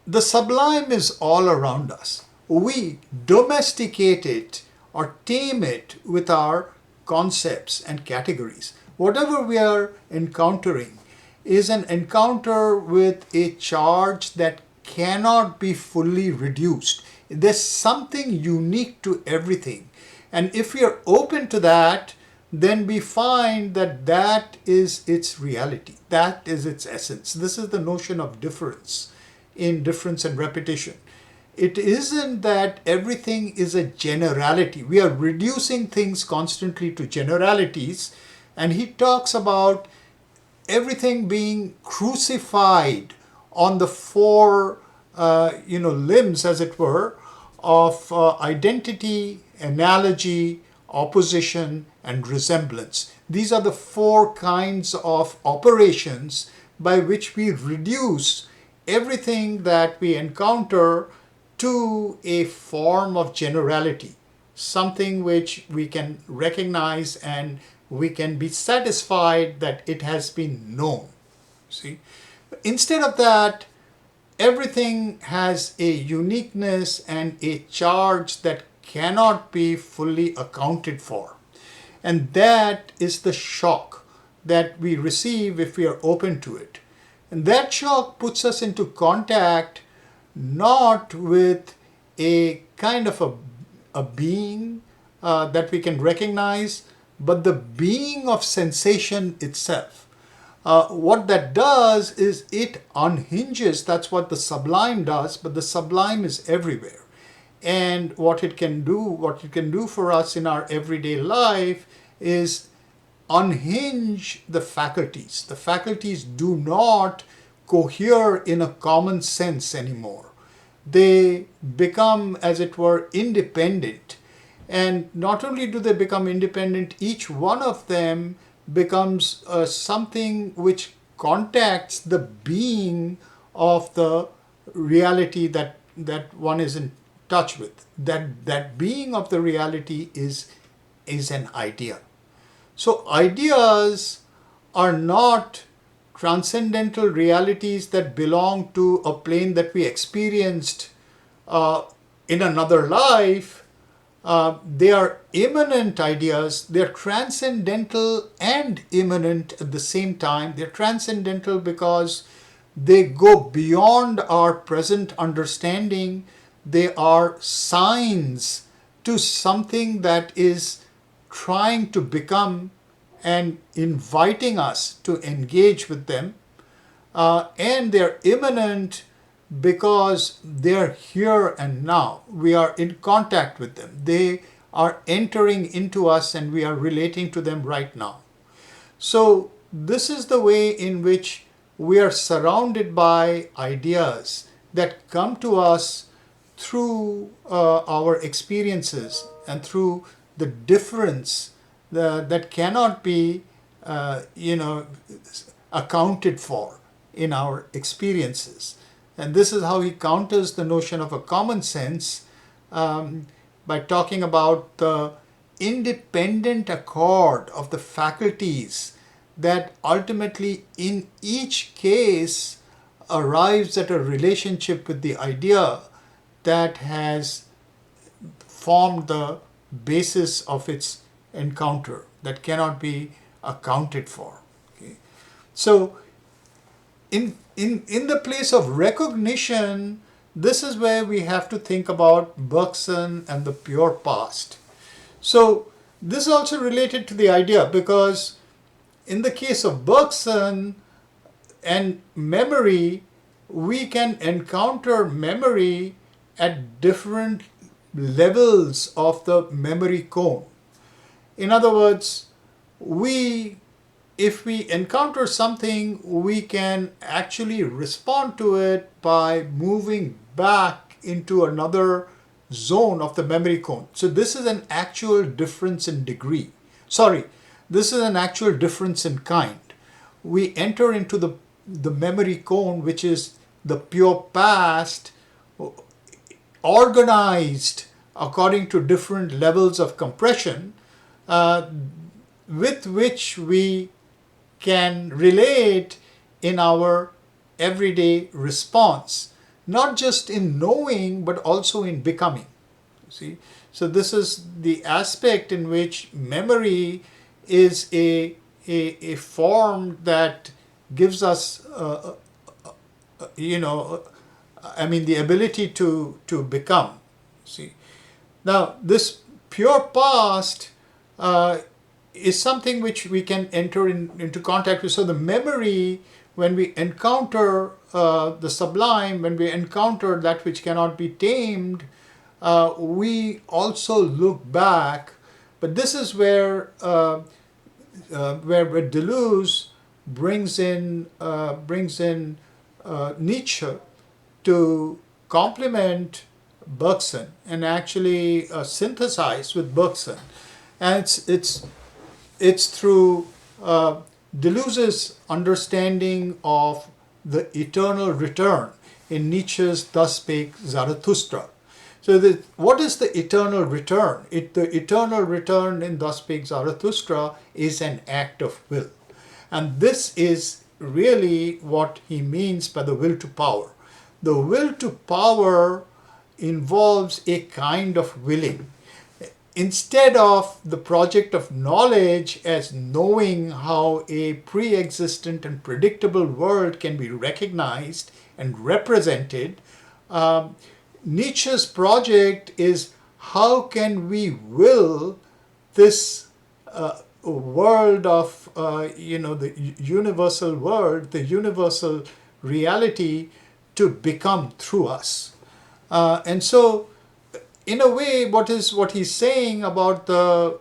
the sublime is all around us. We domesticate it or tame it with our concepts and categories. Whatever we are encountering is an encounter with a charge that cannot be fully reduced. There's something unique to everything. And if we are open to that, then we find that that is its reality. That is its essence. This is the notion of difference in difference and repetition. It isn't that everything is a generality. We are reducing things constantly to generalities. And he talks about everything being crucified on the four limbs, as it were, of identity, analogy, opposition, and resemblance. These are the four kinds of operations by which we reduce everything that we encounter to a form of generality, something which we can recognize and we can be satisfied that it has been known. See? Instead of that, everything has a uniqueness and a charge that cannot be fully accounted for. And that is the shock that we receive if we are open to it. And that shock puts us into contact not with a kind of a being that we can recognize, but the being of sensation itself. What that does is it unhinges. That's what the sublime does, but the sublime is everywhere. And what it can do for us in our everyday life is unhinge the faculties. The faculties do not cohere in a common sense anymore. They become, as it were, independent. And not only do they become independent, each one of them becomes something which contacts the being of the reality that one is in touch with. That being of the reality is an idea. So ideas are not transcendental realities that belong to a plane that we experienced in another life, They are immanent ideas. They're transcendental and immanent at the same time. They're transcendental because they go beyond our present understanding. They are signs to something that is trying to become and inviting us to engage with them. And they're immanent because they're here and now. We are in contact with them. They are entering into us and we are relating to them right now. So this is the way in which we are surrounded by ideas that come to us through our experiences and through the difference that cannot be, accounted for in our experiences. And this is how he counters the notion of a common sense by talking about the independent accord of the faculties that ultimately in each case arrives at a relationship with the idea that has formed the basis of its encounter, that cannot be accounted for. Okay? So in the place of recognition, this is where we have to think about Bergson and the pure past. So this is also related to the idea, because in the case of Bergson and memory, we can encounter memory at different levels of the memory cone. In other words, if we encounter something, we can actually respond to it by moving back into another zone of the memory cone. So this is an actual difference in degree. This is an actual difference in kind. We enter into the memory cone, which is the pure past, organized according to different levels of compression, with which we can relate in our everyday response, not just in knowing, but also in becoming. See? So this is the aspect in which memory is a form that gives us, the ability to become. See? Now, this pure past is something which we can enter into contact with. So the memory, when we encounter the sublime, when we encounter that which cannot be tamed, we also look back. But this is where Deleuze brings in Nietzsche to complement Bergson and actually synthesize with Bergson. And it's through Deleuze's understanding of the eternal return in Nietzsche's Thus Spake Zarathustra. So what is the eternal return? The eternal return in Thus Spake Zarathustra is an act of will. And this is really what he means by the will to power. The will to power involves a kind of willing. Instead of the project of knowledge as knowing how a pre-existent and predictable world can be recognized and represented, Nietzsche's project is how can we will this world of, the universal world, the universal reality to become through us. And so, in a way, what he's saying about the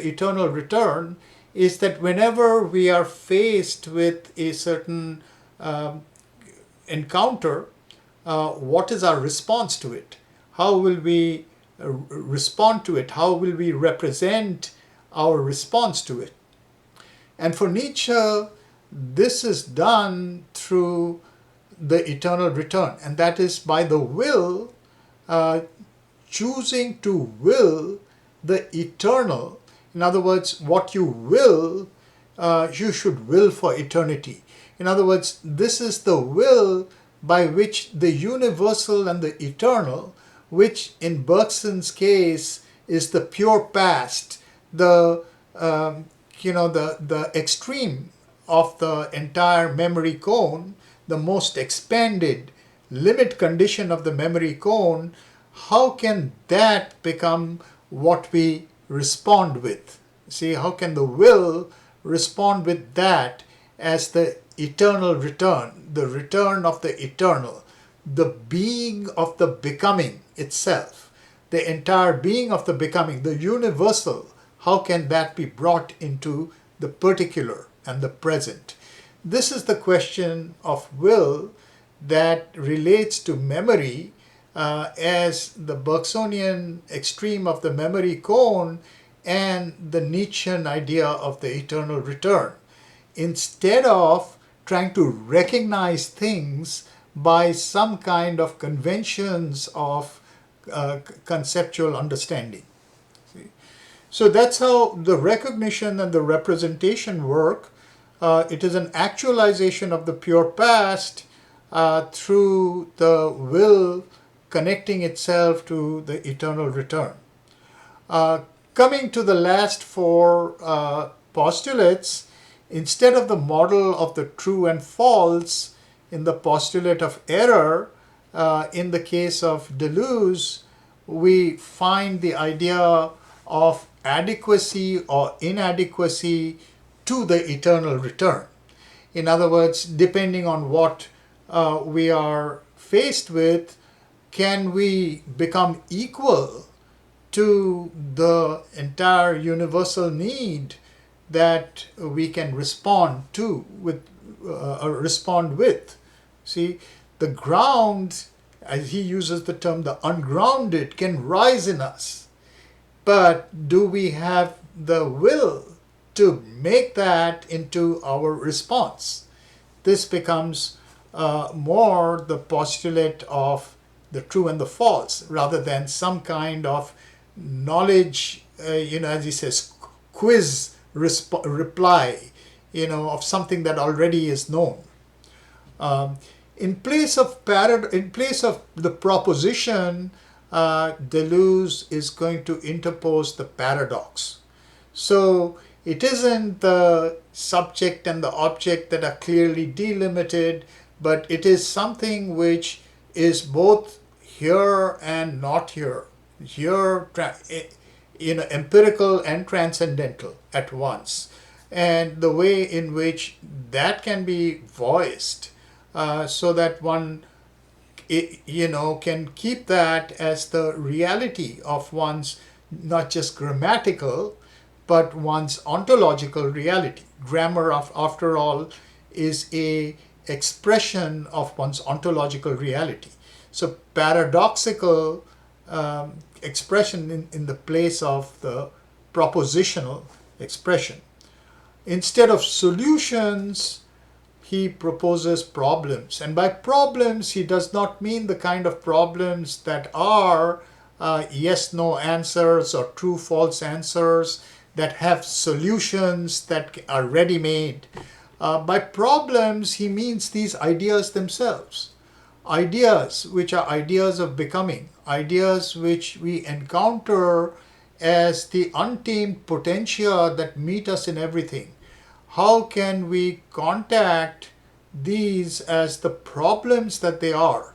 eternal return is that whenever we are faced with a certain encounter, what is our response to it? How will we respond to it? How will we represent our response to it? And for Nietzsche, this is done through the eternal return, and that is by the will, choosing to will the eternal. In other words, what you will, you should will for eternity. In other words, this is the will by which the universal and the eternal, which in Bergson's case is the pure past, the the extreme of the entire memory cone, the most expanded limit condition of the memory cone. How can that become what we respond with? See, how can the will respond with that as the eternal return, the return of the eternal, the being of the becoming itself, the entire being of the becoming, the universal? How can that be brought into the particular and the present? This is the question of will that relates to memory as the Bergsonian extreme of the memory cone and the Nietzschean idea of the eternal return. Instead of trying to recognize things by some kind of conventions of conceptual understanding. So that's how the recognition and the representation work. It is an actualization of the pure past through the will connecting itself to the eternal return. Coming to the last four postulates, instead of the model of the true and false in the postulate of error, in the case of Deleuze, we find the idea of adequacy or inadequacy to the eternal return. In other words, depending on what we are faced with, can we become equal to the entire universal need that we can respond to respond with? See, the ground, as he uses the term, the ungrounded can rise in us. But do we have the will to make that into our response? This becomes more the postulate of the true and the false, rather than some kind of knowledge, as he says, quiz reply, of something that already is known. In place of the proposition, Deleuze is going to interpose the paradox. So it isn't the subject and the object that are clearly delimited, but it is something which is both here and not here, empirical and transcendental at once. And the way in which that can be voiced so that one can keep that as the reality of one's not just grammatical but one's ontological reality. Grammar, after all, is a expression of one's ontological reality. So paradoxical expression in the place of the propositional expression. Instead of solutions, he proposes problems. And by problems, he does not mean the kind of problems that are yes-no answers or true-false answers that have solutions that are ready-made. By problems, he means these ideas themselves. Ideas which are ideas of becoming, ideas which we encounter as the untamed potentia that meet us in everything. How can we contact these as the problems that they are?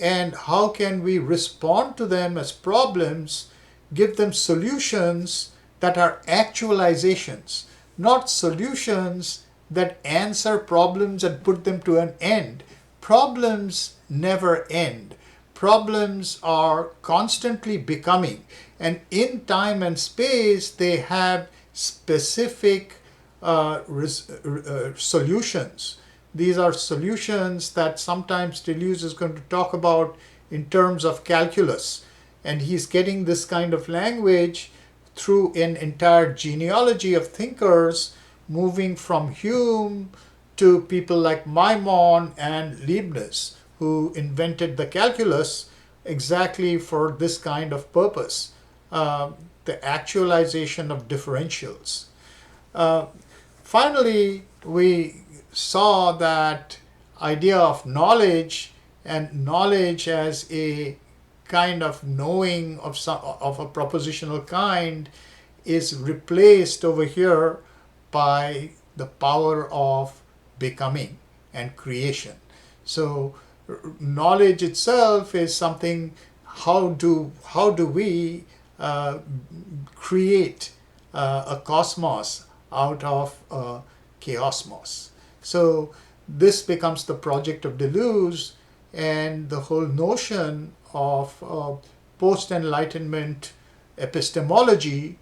And how can we respond to them as problems, give them solutions that are actualizations, not solutions that answer problems and put them to an end. Problems never end. Problems are constantly becoming, and in time and space they have specific solutions. These are solutions that sometimes Deleuze is going to talk about in terms of calculus, and he's getting this kind of language through an entire genealogy of thinkers, moving from Hume to people like Maimon and Leibniz, who invented the calculus exactly for this kind of purpose, the actualization of differentials. Finally, we saw that idea of knowledge, and knowledge as a kind of knowing of of a propositional kind is replaced over here by the power of becoming and creation. So knowledge itself is something. How do we create a cosmos out of a chaosmos? So this becomes the project of Deleuze, and the whole notion of post-enlightenment epistemology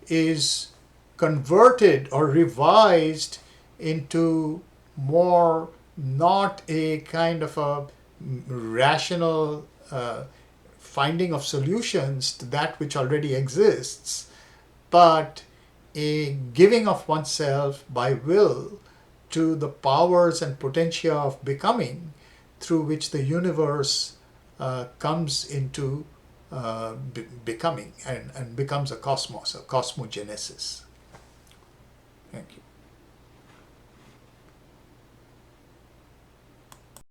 is converted or revised into more not a kind of a rational finding of solutions to that which already exists, but a giving of oneself by will to the powers and potentia of becoming, through which the universe comes into becoming and becomes a cosmos, a cosmogenesis. Thank you.